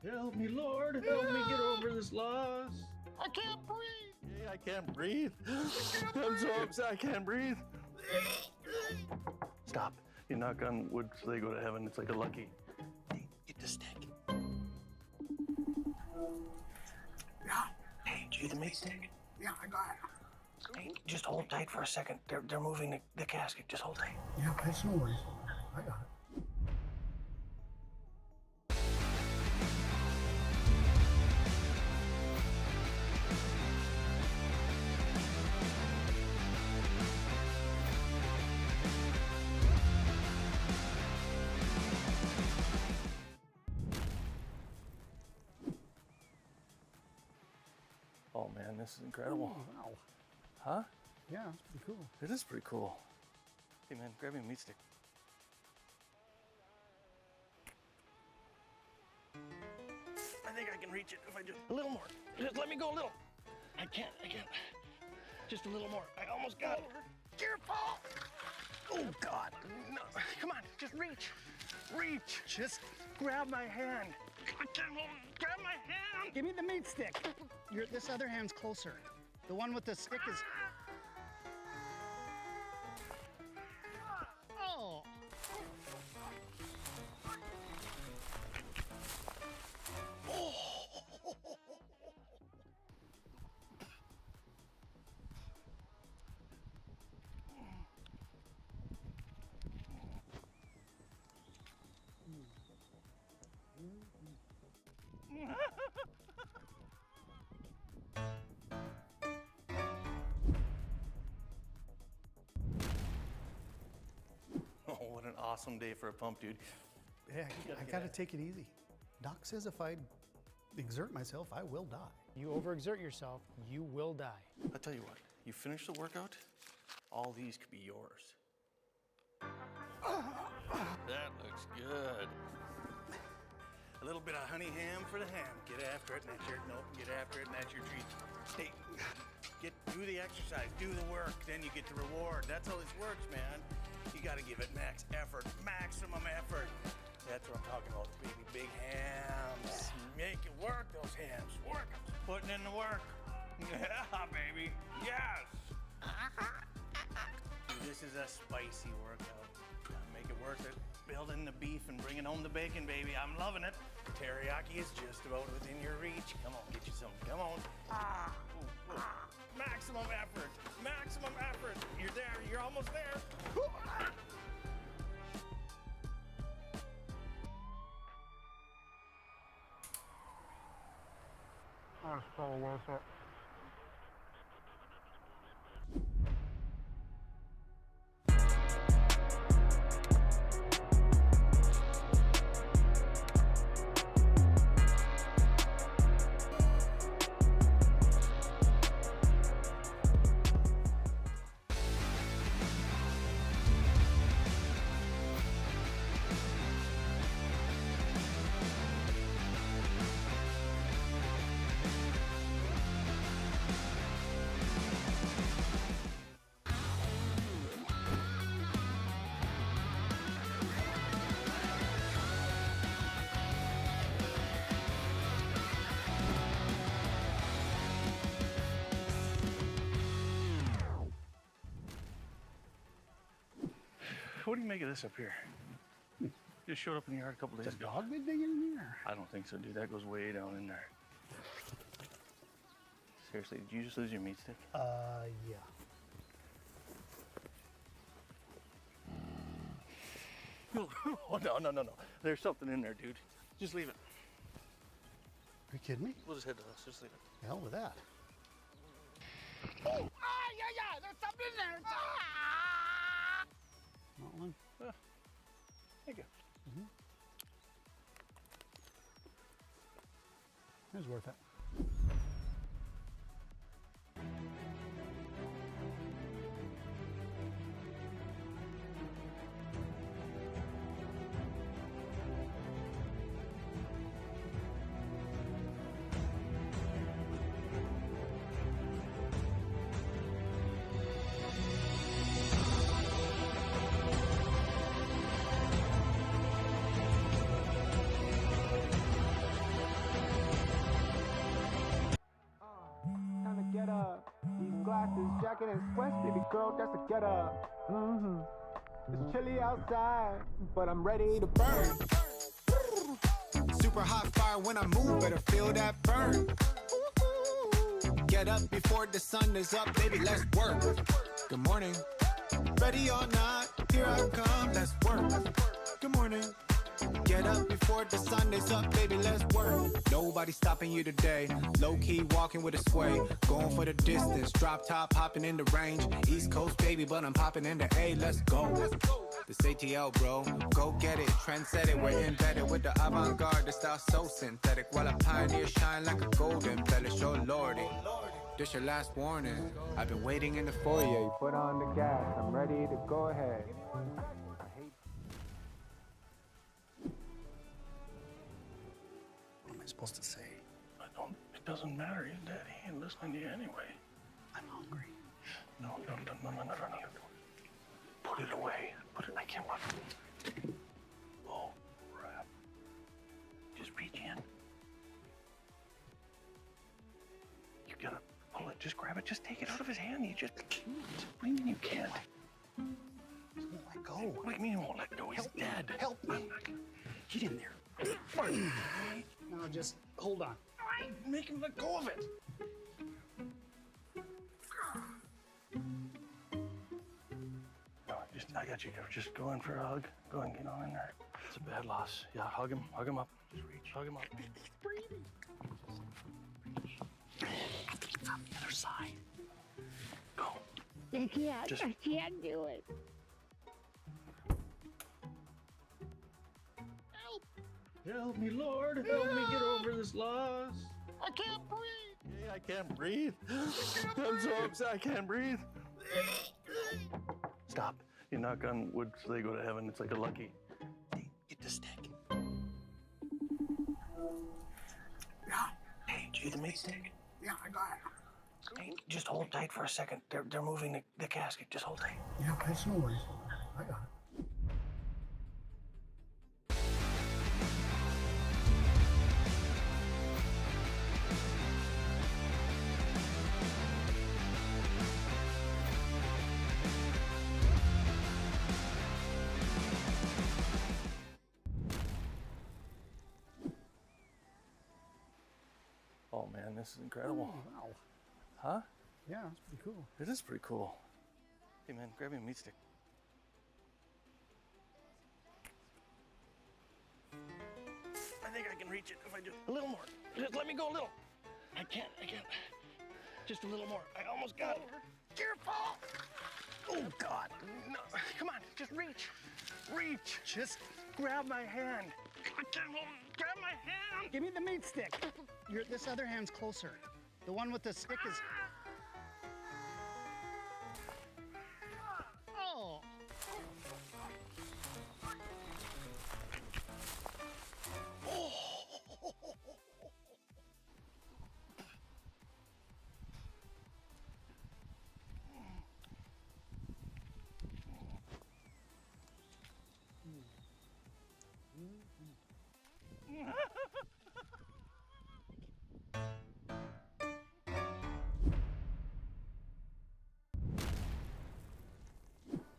Help me, Lord. Help me get over this loss. I can't breathe. Yeah, I can't breathe. I'm so upset. I can't breathe. Stop. You knock on wood so they go to heaven. It's like a lucky. Hey, get the stick. Yeah. Hey, do you the meat stick? Yeah, I got it. Hey, just hold tight for a second. They're moving the casket. Just hold tight. Yeah, that's no worries. I got it. Oh man, this is incredible. Oh, wow. Huh? Yeah, that's pretty cool. It is pretty cool. Hey man, grab me a meat stick. I think I can reach it if I just a little more. Just let me go a little. I can't. Just a little more. I almost got it. Careful! Oh God! No, come on, just reach. Reach. Just grab my hand. I can't hold it. Grab my hand. Give me the meat stick. This other hand's closer. The one with the stick is... Oh! Oh, what an awesome day for a pump, dude. Yeah, I gotta take it easy. Doc says if I exert myself, I will die. You overexert yourself, you will die. I'll tell you what, you finish the workout, all these could be yours. That looks good. A little bit of honey ham for the ham. Get after it, and that's your, nope, get after it, and that's your treat. Stay, do the exercise, do the work, then you get the reward. That's how this works, man. You gotta give it max effort, maximum effort. That's what I'm talking about, baby. Big hams. Make it work, those hams. Work them. Putting in the work. Yeah, baby. Yes. This is a spicy workout. Make it worth it. Building the beef and bringing home the bacon, baby. I'm loving it. Teriyaki is just about within your reach. Come on, get you some. Come on. Ooh, ooh. Maximum effort. Maximum effort. You're there. You're almost there. That's so worth it. What do you make of this up here? Just showed up in the yard a couple days Has a ago. dog been digging in here? I don't think so, dude. That goes way down in there. Seriously, did you just lose your meat stick? Yeah. Oh, no. There's something in there, dude. Just leave it. Are you kidding me? We'll just head to us. Just leave it. The hell with that. Oh! Ah, yeah, there's something in there. Not one. Thank you. It was worth it. glasses, jacket and sweats, baby girl, that's a get up. It's chilly outside, but I'm ready to burn. Super hot fire when I move, better feel that burn. Get up before the sun is up, baby, let's work. Good morning. Ready or not, here I come, let's work. Good morning. Get up before the sun is up, baby, let's work. Nobody stopping you today. Low-key walking with a sway. Going for the distance, drop top, hopping in the range. East Coast, baby, but I'm popping in the A, let's go. This ATL, bro, go get it, trend set it. We're embedded with the avant-garde, the style so synthetic. While a pioneer shine like a golden bellish, oh lordy. This your last warning. I've been waiting in the foyer. You put on the gas, I'm ready to go ahead. What am I supposed to say? It doesn't matter. His dad, he ain't listening to you anyway. I'm hungry. No. Put it away. I can't watch it. Oh, crap. Just reach in. You gotta pull it. Just grab it. Just take it out of his hand. What do you mean you can't? He won't let go. What do you mean he won't let go? He's dead. Help me. Get in there. No, just hold on. Make him let go of it. No, I got you. Just go in for a hug. Go and get on in there. It's a bad loss. Yeah, hug him up. Just reach. Hug him up. He's breathing. On the other side. Go. I can't. Just- I can't do it. Help! Help me, Lord. Help me get over this loss. I can't breathe. Yeah, I can't breathe. I'm so upset. I can't breathe. Stop. You knock on wood so they go to heaven. It's like a lucky. Get the stick. Yeah. Hey, did you get the meat stick? Yeah, I got it. Hey, just hold tight for a second. They're moving the casket. Just hold tight. Yeah, it's no worries. I got it. Oh man, this is incredible. Wow. Huh? Yeah, that's pretty cool. It is pretty cool. Hey man, grab me a meat stick. I think I can reach it if I just a little more. Just let me go a little. I can't. Just a little more. I almost got it. Careful! Oh God. No, come on, just reach. Reach. Just grab my hand. I can't hold. Grab my hand. Give me the meat stick. This other hand's closer. The one with the stick is. Oh!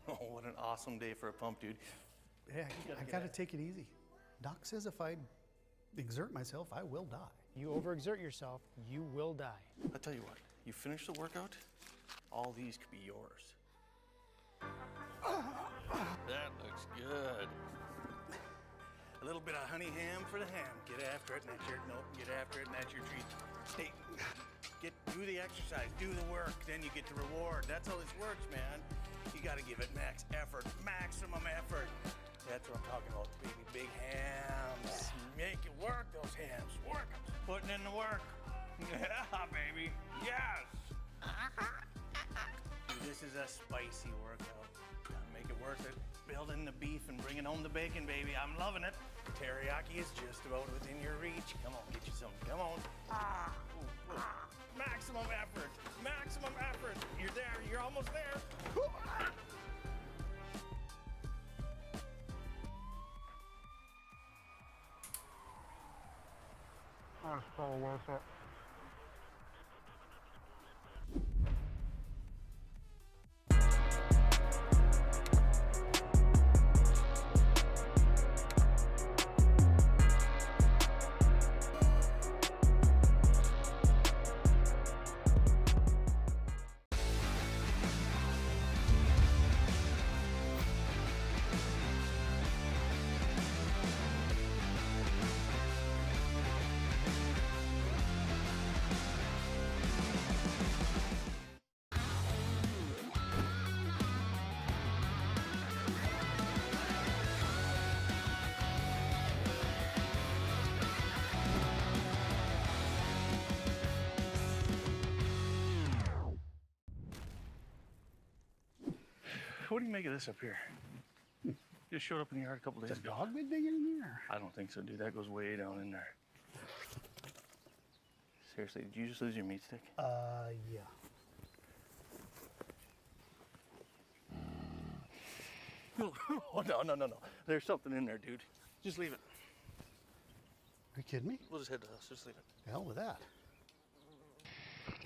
Oh, what an awesome day for a pump, dude. Yeah, I gotta take it easy. Doc says if I exert myself, I will die. You overexert yourself, you will die. I'll tell you what, you finish the workout, all these could be yours. That looks good. A little bit of honey ham for the ham. Get after it, and that's your, nope, get after it, and that's your treat. Do the exercise, do the work, then you get the reward. That's how this works, man. You gotta give it max effort, maximum effort. That's what I'm talking about, baby. Big hams. Make it work, those hams. Work 'em. Putting in the work. Yeah, baby. Yes. This is a spicy workout. Gotta make it worth it. Building the beef and bringing home the bacon, baby. I'm loving it. Teriyaki is just about within your reach. Come on, get you some. Come on. Ooh, ooh. Maximum effort. Maximum effort. You're there. You're almost there. Oh, so worth it. what do you make of this up here? Just showed up in the yard a couple days Is a ago. dog been digging in there? I don't think so, dude. That goes way down in there. Seriously, did you just lose your meat stick? Yeah. Oh, no. There's something in there, dude. Just leave it. Are you kidding me? We'll just head to the house. Just leave it. The hell with that.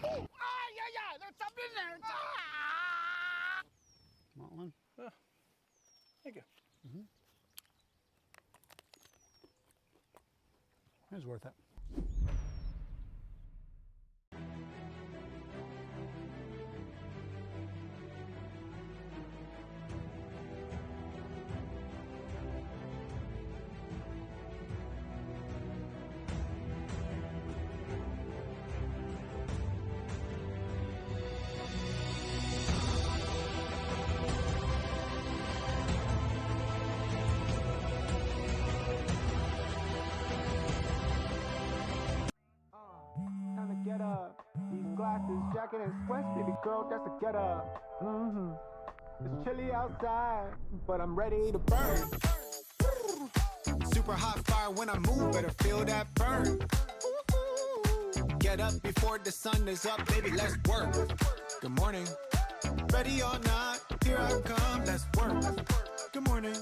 Ah, yeah. There's something in there. Ah! Want one? Thank you. It was worth it. Time to get up. These glasses, jacket, and sweats, baby girl, that's a get up. It's chilly outside, but I'm ready to burn. Super hot fire when I move, better feel that burn. Get up before the sun is up, baby, let's work. Good morning. Ready or not, here I come, let's work. Good morning.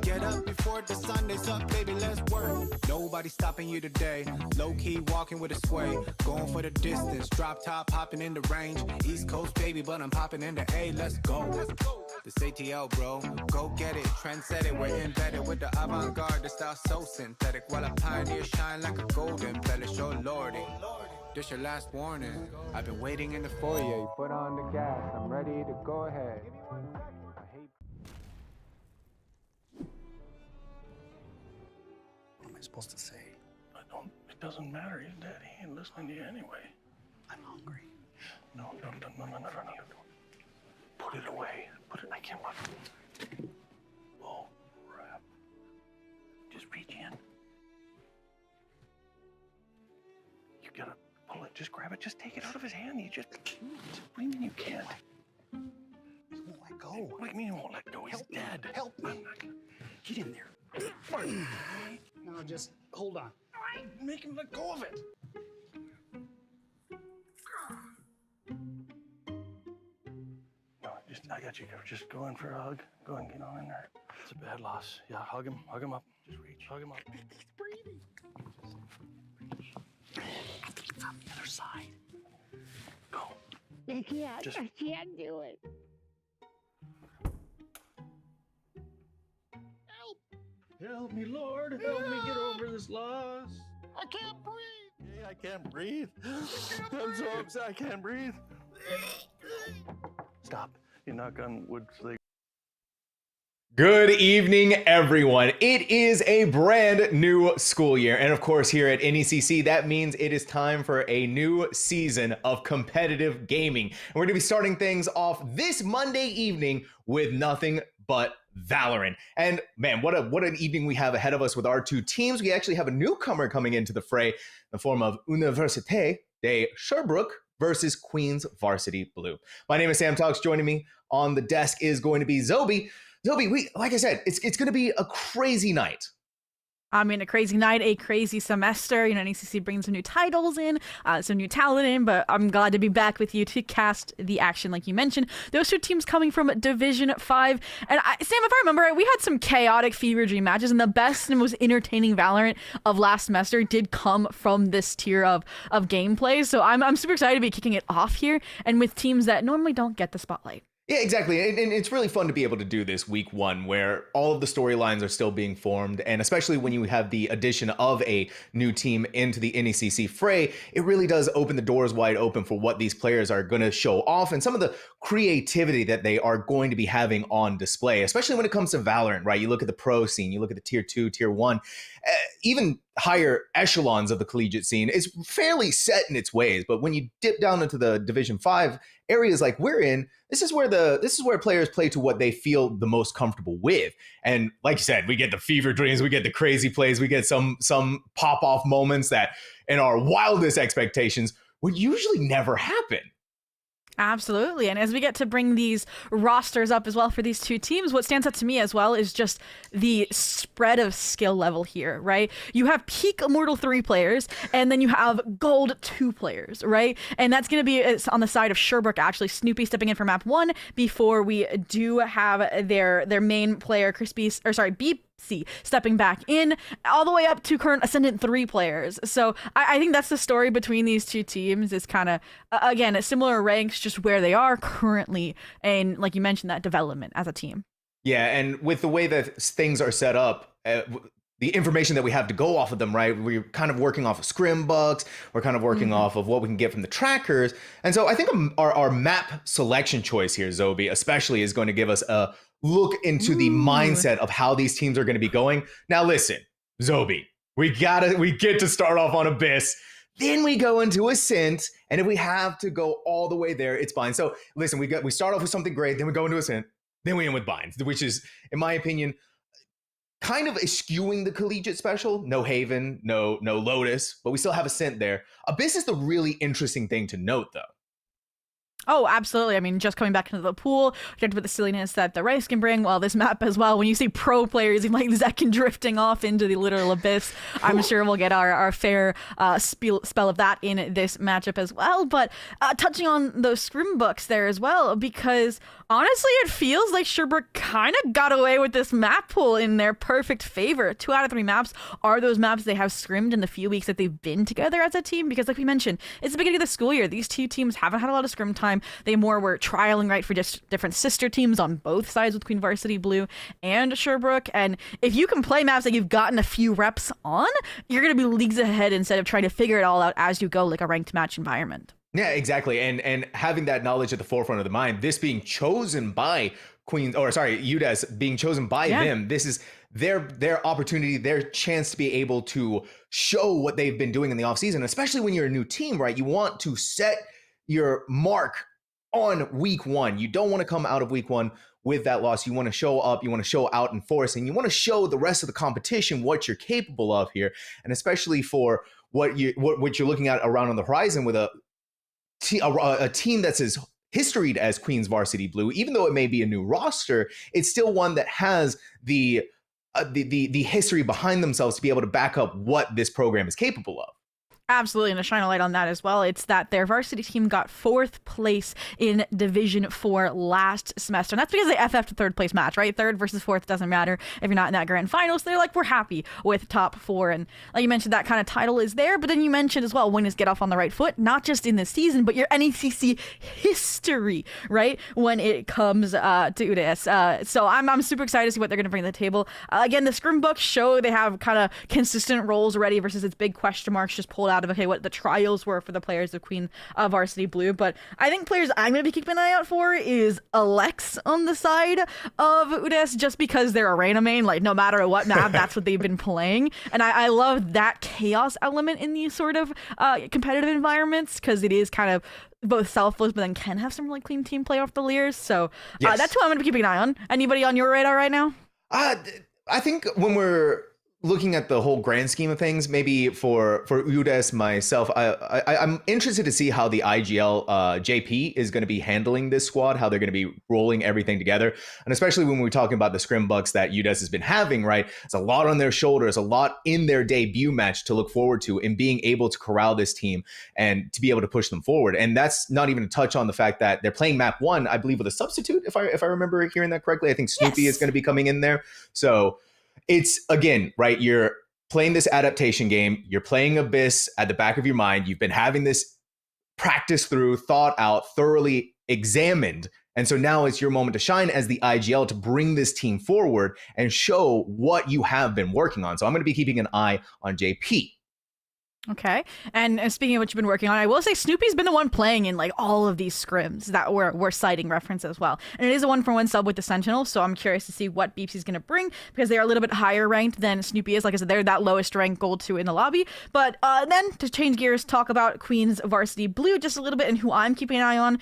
Get up before the sun is up, baby, let's work. Nobody stopping you today. Low-key walking with a sway. Going for the distance, drop top, hopping in the range. East Coast, baby, but I'm popping in the A, let's go. This ATL, bro, go get it, trend set it. We're embedded with the avant-garde, the style so synthetic. While I pioneer shine like a golden embellish, oh lordy. This your last warning. I've been waiting in the foyer. You put on the gas, I'm ready to go ahead. I hate What am I supposed to say? It doesn't matter. Your daddy ain't listening to you anyway. I'm hungry. No. Put it away. I can't watch it. Oh, crap. Just reach in. You gotta pull it. Just grab it. Just take it out of his hand. What do you mean you can't? He won't let go. What do you mean he won't let go? He's dead. Help me. Get in there. No, just hold on. Make him let go of it. No, I got you covered. Just go in for a hug. Go and get on in there. It's a bad loss. Yeah, hug him up. Just reach, hug him up. He's breathing. I think it's on the other side. Go. I can't. Just- I can't do it. Help! Help me, Lord. Help me get over this loss. I can't breathe. Yeah, I can't breathe. I'm so upset. I can't breathe. Stop. You knock on wood so they... Good evening, everyone. It is a brand new school year. And of course, here at NECC, that means it is time for a new season of competitive gaming. And we're going to be starting things off this Monday evening with nothing but Valorant. And man, what an evening we have ahead of us with our two teams. We actually have a newcomer coming into the fray in the form of Université de Sherbrooke versus Queens Varsity Blue. My name is Sam Talks. Joining me on the desk is going to be Zobi. Zobi, like I said, it's going to be a crazy night. I mean, a crazy night, a crazy semester. You know, NECC brings some new titles in, some new talent in, but I'm glad to be back with you to cast the action, like you mentioned. Those two teams coming from Division 5. And Sam, if I remember right, we had some chaotic fever dream matches, and the best and most entertaining Valorant of last semester did come from this tier of gameplay. So I'm super excited to be kicking it off here, and with teams that normally don't get the spotlight. Yeah, exactly. And it's really fun to be able to do this week one where all of the storylines are still being formed. And especially when you have the addition of a new team into the NECC fray, it really does open the doors wide open for what these players are going to show off and some of the creativity that they are going to be having on display, especially when it comes to Valorant, right? You look at the pro scene, you look at the tier 2, tier 1, even higher echelons of the collegiate scene is fairly set in its ways. But when you dip down into the Division 5 areas like we're in, this is where players play to what they feel the most comfortable with. And like you said, we get the fever dreams, we get the crazy plays, we get some pop-off moments that in our wildest expectations would usually never happen. Absolutely. And as we get to bring these rosters up as well for these two teams, what stands out to me as well is just the spread of skill level here, right? You have peak Immortal 3 players, and then you have Gold 2 players, right? And that's going to be on the side of Sherbrooke, actually. Snoopy stepping in for map 1 before we do have their main player, BC stepping back in, all the way up to current Ascendant 3 players. So I think that's the story between these two teams, is kind of, again, similar ranks, just where they are currently, and like you mentioned, that development as a team. Yeah, and with the way that things are set up, the information that we have to go off of them, right? We're kind of working off of scrim bucks. We're kind of working off of what we can get from the trackers. And so I think our map selection choice here, Zobi, especially, is going to give us a look into the mindset of how these teams are going to be going. Now, listen, Zobi, we get to start off on Abyss. Then we go into Ascent, and if we have to go all the way there, it's fine. So listen, we start off with something great, then we go into Ascent, then we end with Binds, which is, in my opinion, kind of eschewing the collegiate special. No Haven, no Lotus, but we still have Ascent there. Abyss is the really interesting thing to note, though. Oh, absolutely. I mean, just coming back into the pool, checked with the silliness that the race can bring. Well, this map as well, when you see pro players like Zek and drifting off into the literal abyss, I'm sure we'll get our fair spell of that in this matchup as well. But touching on those scrim books there as well, because honestly, it feels like Sherbrooke kind of got away with this map pool in their perfect favor. 2 out of 3 maps are those maps they have scrimmed in the few weeks that they've been together as a team, because like we mentioned, it's the beginning of the school year. These two teams haven't had a lot of scrim time. They more were trialing, right, for just different sister teams on both sides with Queen Varsity Blue and Sherbrooke. And if you can play maps that you've gotten a few reps on, you're going to be leagues ahead instead of trying to figure it all out as you go, like a ranked match environment. Yeah, exactly. And having that knowledge at the forefront of the mind, this being chosen by UDES being chosen by them, this is their opportunity, their chance to be able to show what they've been doing in the offseason, especially when you're a new team, right? You want to set your mark on week 1. You don't want to come out of week 1 with that loss. You want to show up, you want to show out in force, and you want to show the rest of the competition what you're capable of here. And especially for what you're looking at around on the horizon with a team that's as historied as Queen's Varsity Blue, even though it may be a new roster, it's still one that has the history behind themselves to be able to back up what this program is capable of. Absolutely, and to shine a light on that as well, it's that their varsity team got 4th place in Division 4 last semester. And that's because they FF'd the 3rd place match, right? 3rd versus 4th doesn't matter if you're not in that grand final. So they're like, we're happy with top 4. And like you mentioned, that kind of title is there. But then you mentioned as well, winners get off on the right foot, not just in this season, but your NECC history, right? When it comes to UDES. So I'm super excited to see what they're going to bring to the table. Again, the scrim books show they have kind of consistent roles already versus its big question marks just pulled out of what the trials were for the players of Queen Varsity Blue. But I think players I'm going to be keeping an eye out for is Alex on the side of UDES, just because they're arena main, like no matter what map, that's what they've been playing. And I love that chaos element in these sort of competitive environments, because it is kind of both selfless, but then can have some really clean team play off the Leers. So that's who I'm going to be keeping an eye on. Anybody on your radar right now? I think when we're looking at the whole grand scheme of things, maybe for UDES myself, I'm interested to see how the IGL JP is going to be handling this squad, how they're going to be rolling everything together. And especially when we're talking about the scrim bucks that UDES has been having, right? It's a lot on their shoulders, a lot in their debut match to look forward to in being able to corral this team and to be able to push them forward. And that's not even to touch on the fact that they're playing map 1, I believe, with a substitute, if I remember hearing that correctly. I think Snoopy is going to be coming in there. So it's, again, right, you're playing this adaptation game, you're playing Abyss at the back of your mind, you've been having this practice through, thought out, thoroughly examined, and so now it's your moment to shine as the IGL to bring this team forward and show what you have been working on. So I'm going to be keeping an eye on JP. Okay. And speaking of what you've been working on, I will say Snoopy's been the one playing in like all of these scrims that we're citing reference as well. And it is a 1-for-1 sub with the Sentinel, so I'm curious to see what beeps he's going to bring, because they are a little bit higher ranked than Snoopy is. Like I said, they're that lowest ranked gold 2 in the lobby. But then to change gears, talk about Queen's Varsity Blue just a little bit and who I'm keeping an eye on.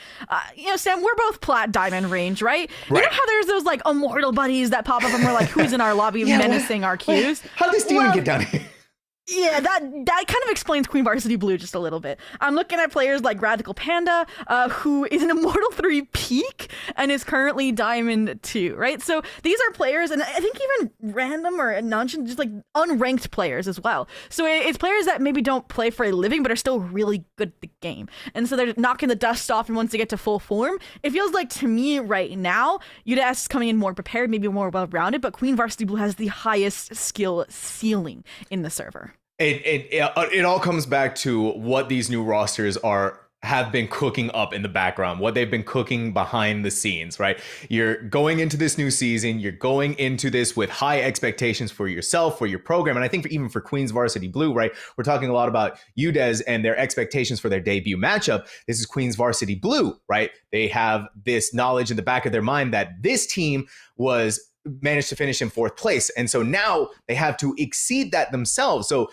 Sam, we're both plat diamond range, right? You know how there's those like immortal buddies that pop up and we're like, who's in our lobby menacing our queues? How did this demon get down here? Yeah, that kind of explains Queen Varsity Blue just a little bit. I'm looking at players like Radical Panda, who is an Immortal 3 peak and is currently Diamond 2, right? So these are players, and I think even random or just like unranked players as well. So it's players that maybe don't play for a living, but are still really good at the game. And so they're knocking the dust off, and once they get to full form, it feels like to me right now, UDES is coming in more prepared, maybe more well-rounded, but Queen Varsity Blue has the highest skill ceiling in the server. It all comes back to what these new rosters have been cooking up in the background, what they've been cooking behind the scenes, right? You're going into this new season, you're going into this with high expectations for yourself, for your program, and I think even for Queens Varsity Blue, right? We're talking a lot about UDES and their expectations for their debut matchup. This is Queens Varsity Blue, right? They have this knowledge in the back of their mind that this team managed to finish in 4th place. And so now they have to exceed that themselves. So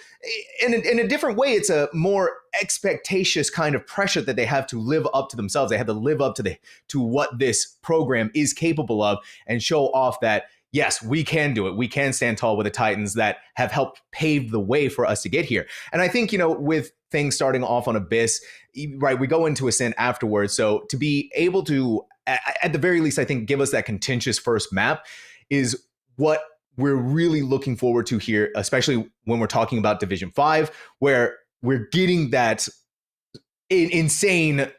in a different way, it's a more expectatious kind of pressure that they have to live up to themselves. They have to live up to what this program is capable of and show off that, yes, we can do it. We can stand tall with the Titans that have helped pave the way for us to get here. And I think, with things starting off on Abyss, right, we go into Ascent afterwards. So to be able to, at the very least, I think, give us that contentious first map is what we're really looking forward to here, especially when we're talking about Division 5, where we're getting that insane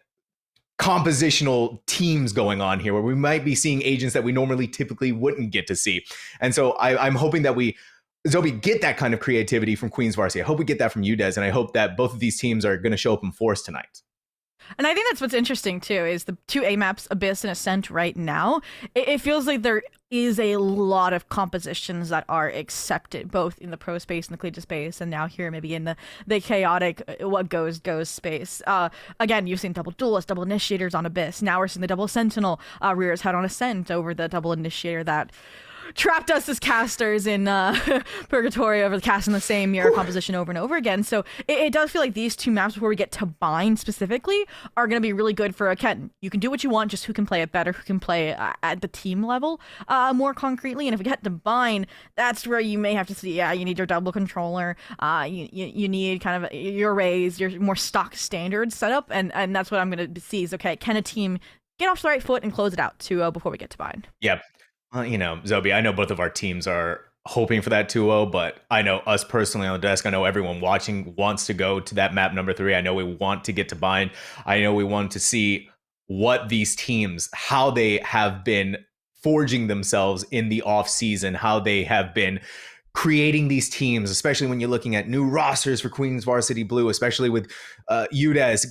compositional teams going on here, where we might be seeing agents that we normally typically wouldn't get to see. And so I'm hoping that we get that kind of creativity from Queens Varsity. I hope we get that from UDES, and I hope that both of these teams are going to show up in force tonight. And I think that's what's interesting, too, is the 2 A maps, Abyss and Ascent right now. It feels like there is a lot of compositions that are accepted, both in the pro space and the collegiate space, and now here maybe in the chaotic what goes space. Again, you've seen double duelists, double initiators on Abyss. Now we're seeing the double sentinel rear his head on Ascent over the double initiator that trapped us as casters in purgatory over the casting the same mirror composition over and over again. So it does feel like these 2 maps before we get to bind specifically are going to be really good for Ken. You can do what you want, just who can play it better, who can play at the team level more concretely. And if we get to bind, that's where you may have to see, you need your double controller, you need kind of your arrays, your more stock standard setup, and that's what I'm going to see is, okay, can a team get off the right foot and close it out before we get to bind? Yep. Zobi, I know both of our teams are hoping for that 2-0, but I know us personally on the desk, I know everyone watching wants to go to that map number 3. I know we want to get to bind. I know we want to see what these teams, how they have been forging themselves in the off season, how they have been creating these teams, especially when you're looking at new rosters for Queens Varsity Blue, especially with UDES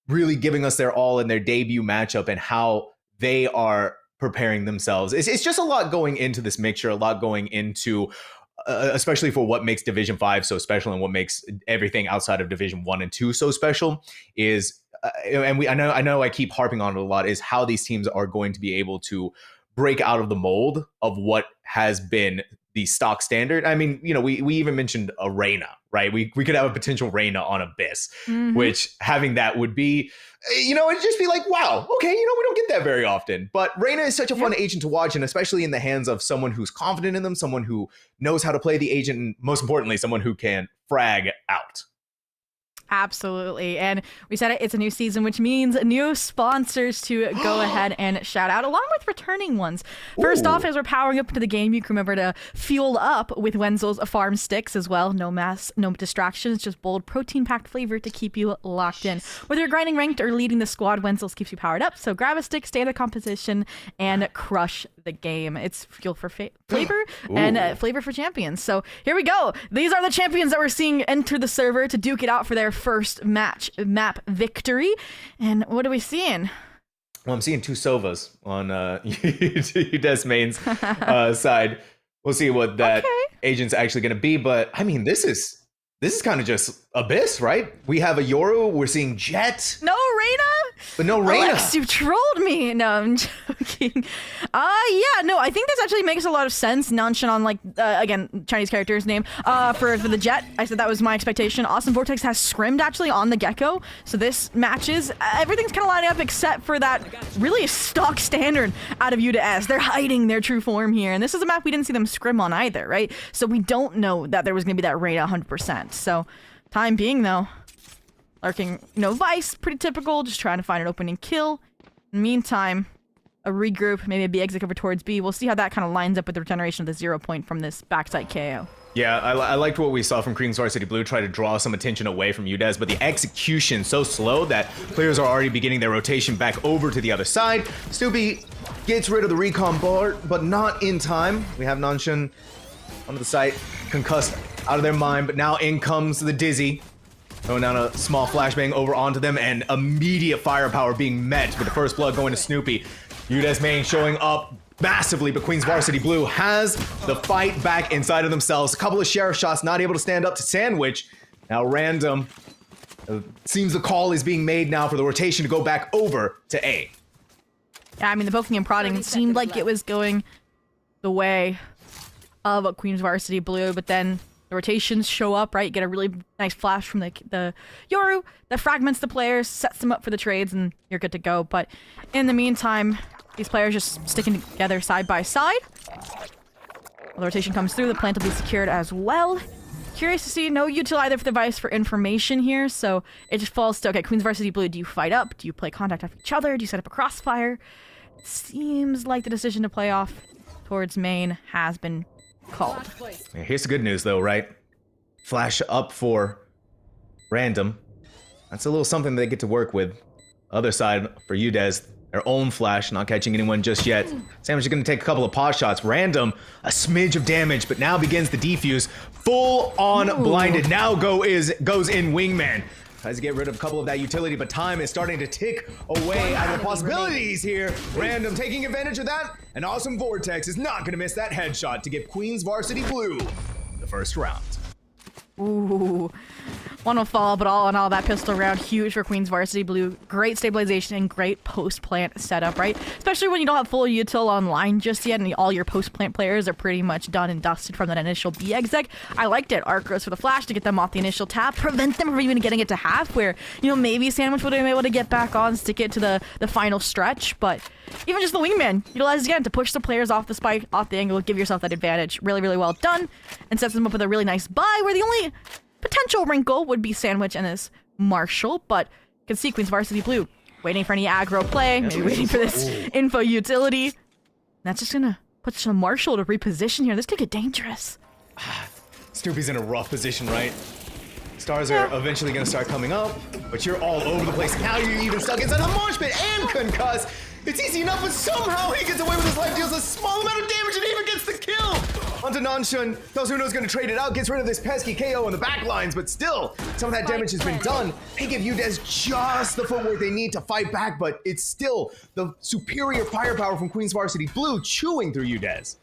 really giving us their all in their debut matchup and how they are preparing themselves. It's just a lot going into this mixture, a lot going into, especially for what makes Division 5 so special and what makes everything outside of Division 1 and 2 so special is, I know I keep harping on it a lot, is how these teams are going to be able to break out of the mold of what has been the stock standard. I mean, we even mentioned a Reyna, right? We could have a potential Reyna on Abyss, which having that would be, it'd just be like, wow, okay, we don't get that very often. But Reyna is such a fun agent to watch, and especially in the hands of someone who's confident in them, someone who knows how to play the agent, and most importantly, someone who can frag out. Absolutely. And we said it's a new season, which means new sponsors to go ahead and shout out, along with returning ones. First off, as we're powering up into the game, you can remember to fuel up with Wenzel's Farm Sticks as well. No mass, no distractions, just bold protein-packed flavor to keep you locked in. Whether you're grinding ranked or leading the squad, Wenzel's keeps you powered up. So grab a stick, stay in the competition, and crush the game. It's fuel for flavor and flavor for champions. So here we go. These are the champions that we're seeing enter the server to duke it out for their first map victory. And what are we seeing? Well, I'm seeing 2 Sovas on UDES main's side. We'll see what that agent's actually going to be. But I mean, this is kind of just Abyss, right? We have a Yoru. We're seeing Jet. No, Reyna. But no Reyna. Alex, you trolled me. No, I'm joking. Yeah, no, I think this actually makes a lot of sense. Nanshan on, like, again, Chinese character's name, for the Jet. I said that was my expectation. Awesome Vortex has scrimmed, actually, on the Gecko. So this matches. Everything's kind of lining up except for that really stock standard out of UDES. They're hiding their true form here. And this is a map we didn't see them scrim on either, right? So we don't know that there was going to be that Reyna 100%. So, time being, though, lurking, Vice, pretty typical, just trying to find an opening kill. In the meantime, a regroup, maybe a B exit over towards B. We'll see how that kind of lines up with the regeneration of the 0 point from this backside KO. Yeah, I liked what we saw from Queen's Varsity Blue try to draw some attention away from UDES, but the execution so slow that players are already beginning their rotation back over to the other side. Snoopy gets rid of the recon bar, but not in time. We have Nanshan onto the site, concussed out of their mind, but now in comes the Dizzy. Throwing down a small flashbang over onto them, and immediate firepower being met with the first blood going to Snoopy. UDES main showing up massively, but Queen's Varsity Blue has the fight back inside of themselves. A couple of sheriff shots, not able to stand up to Sandwich. Now Random. Seems the call is being made now for the rotation to go back over to A. Yeah, I mean, the poking and prodding, it seemed like it was going the way of Queen's Varsity Blue, but then the rotations show up, right? Get a really nice flash from the Yoru that fragments the players, sets them up for the trades, and you're good to go. But in the meantime, these players just sticking together side by side. The rotation comes through, the plant will be secured as well. Curious to see, no util either for the Vice for information here, so it just falls to, okay, Queen's Varsity Blue, do you fight up? Do you play contact off each other? Do you set up a crossfire? It seems like the decision to play off towards main has been called. Yeah, here's the good news though, right? Flash up for Random. That's a little something they get to work with. Other side for UDES, their own flash, not catching anyone just yet. Sandwich is going to take a couple of pot shots. Random, a smidge of damage, but now begins the defuse. Full on blinded. Now goes in Wingman. Tries to get rid of a couple of that utility, but time is starting to tick away out of the possibilities here. Random taking advantage of that. An awesome Vortex is not going to miss that headshot to give Queen's Varsity Blue the first round. Ooh. One will fall, but all in all, that pistol round, huge for Queen's Varsity Blue. Great stabilization and great post-plant setup, right? Especially when you don't have full util online just yet, and all your post-plant players are pretty much done and dusted from that initial B exec. I liked it. Arc goes for the flash to get them off the initial tap, prevent them from even getting it to half, where, maybe Sandwich would have been able to get back on, stick it to the final stretch, but even just the Wingman utilizes again to push the players off the spike, off the angle, give yourself that advantage. Really, really well done, and sets them up with a really nice buy, where the only potential wrinkle would be Sandwich and this Marshall, but you can see Queen's Varsity Blue waiting for any aggro play, maybe waiting for this info utility. That's just gonna put some Marshall to reposition here. This could get dangerous. Snoopy's in a rough position, right? Stars are eventually gonna start coming up, but you're all over the place. Now you're even stuck inside a mosh pit and concuss. It's easy enough, but somehow he gets away with his life, deals a small amount of damage, and even gets the kill! Onto Nanshan. Tosuno's gonna trade it out, gets rid of this pesky KO in the back lines, but still, some of that damage has been done. They give UDES just the footwork they need to fight back, but it's still the superior firepower from Queen's Varsity Blue chewing through UDES.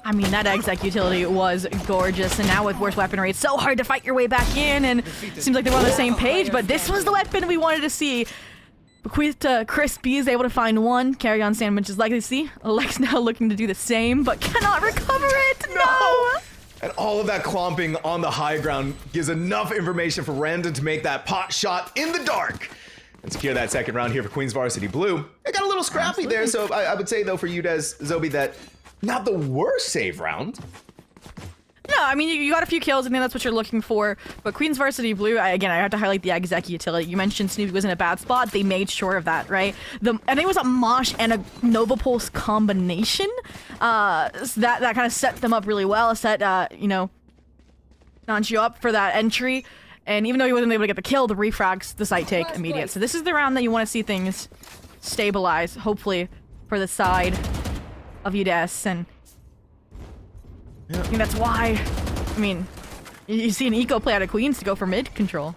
I mean, that exec utility was gorgeous, and now with worse weaponry, it's so hard to fight your way back in, and it seems like they're on the same page, but this was the weapon we wanted to see. Bequeathed to Chris B is able to find one. Carry on Sandwich's legacy. Alex now looking to do the same, but cannot recover it. No! And all of that clomping on the high ground gives enough information for Random to make that pot shot in the dark and secure that second round here for Queen's Varsity Blue. It got a little scrappy there, so I would say though for UDES, Zobi, that not the worst save round. No, I mean, you got a few kills, and then that's what you're looking for. But Queen's Varsity Blue, I have to highlight the exec utility. You mentioned Snoopy was in a bad spot. They made sure of that, right? I think it was a Mosh and a Nova Pulse combination. So that kind of set them up really well. Set, Nanchi up for that entry. And even though he wasn't able to get the kill, the refrags, the site take immediate. So this is the round that you want to see things stabilize, hopefully, for the side of UDES. And I think that's why, I mean, you see an eco play out of Queens to go for mid control.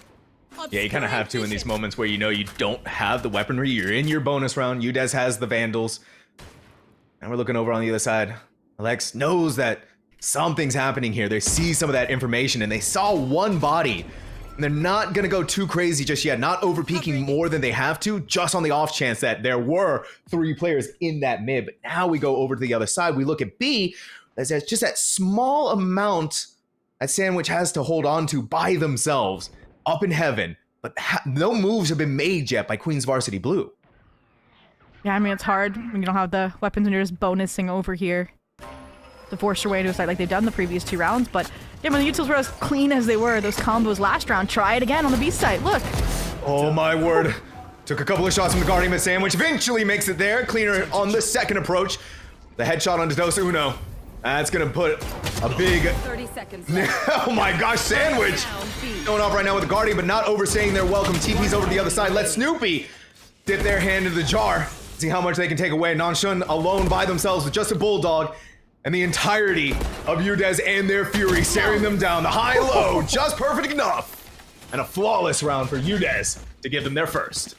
Yeah, you kind of have to in these moments where you don't have the weaponry. You're in your bonus round. UDES has the Vandals. And we're looking over on the other side. Alex knows that something's happening here. They see some of that information, and they saw one body And they're not going to go too crazy just yet, not over peaking more than they have to, just on the off chance that there were 3 players in that mid. But now we go over to the other side. We look at B. There's just that small amount that Sandwich has to hold on to by themselves up in heaven. But no moves have been made yet by Queens Varsity Blue. Yeah, I mean, it's hard when you don't have the weapons and you're just bonusing over here to force your way to a side like they've done the previous 2 rounds. But yeah, when the utils were as clean as they were, those combos last round, try it again on the B side. Look. Oh my word. Took a couple of shots from the Guardian, but Sandwich eventually makes it there. Cleaner on the second approach. The headshot onto Dos Uno. That's gonna put a big... 30 seconds. Oh my gosh, Sandwich! Going off right now with the Guardian, but not overstaying their welcome. TP's over to the other side. Let Snoopy dip their hand into the jar. See how much they can take away. Nanshun alone by themselves with just a Bulldog. And the entirety of UDES and their Fury staring them down. The high-low, just perfect enough. And a flawless round for UDES to give them their first.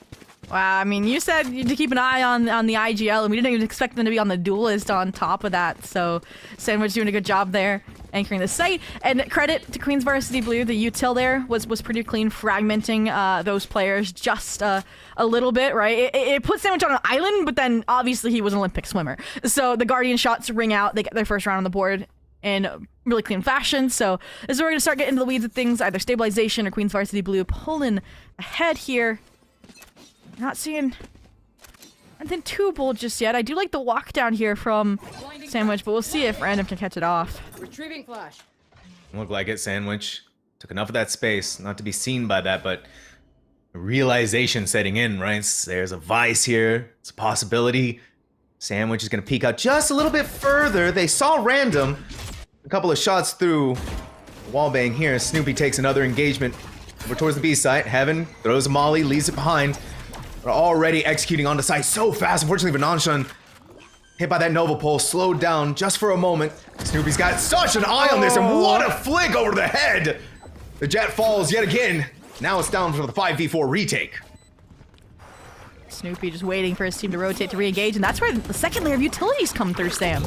Wow, I mean, you said to keep an eye on the IGL, and we didn't even expect them to be on the duelist on top of that. So Sandwich doing a good job there, anchoring the site. And credit to Queens Varsity Blue, the util there was pretty clean, fragmenting those players just a little bit, right? It put Sandwich on an island, but then obviously he was an Olympic swimmer. So the Guardian shots ring out, they get their first round on the board in really clean fashion. So this is where we're going to start getting into the weeds of things, either stabilization or Queens Varsity Blue pulling ahead here. Not seeing anything too bold just yet. I do like the walk down here from Sandwich, but we'll see if Random can catch it off. Retrieving flash. Look like it, Sandwich. Took enough of that space, not to be seen by that, but realization setting in, right? There's a vice here. It's a possibility. Sandwich is going to peek out just a little bit further. They saw Random. A couple of shots through wallbang here. Snoopy takes another engagement over towards the B site. Heaven throws a molly, leaves it behind. They're already executing on the site so fast. Unfortunately, Vananshan hit by that Nova Pulse, slowed down just for a moment. Snoopy's got such an eye on this, and what a flick over the head! The jet falls yet again. Now it's down for the 5v4 retake. Snoopy just waiting for his team to rotate to re-engage, and that's where the second layer of utilities come through, Sam.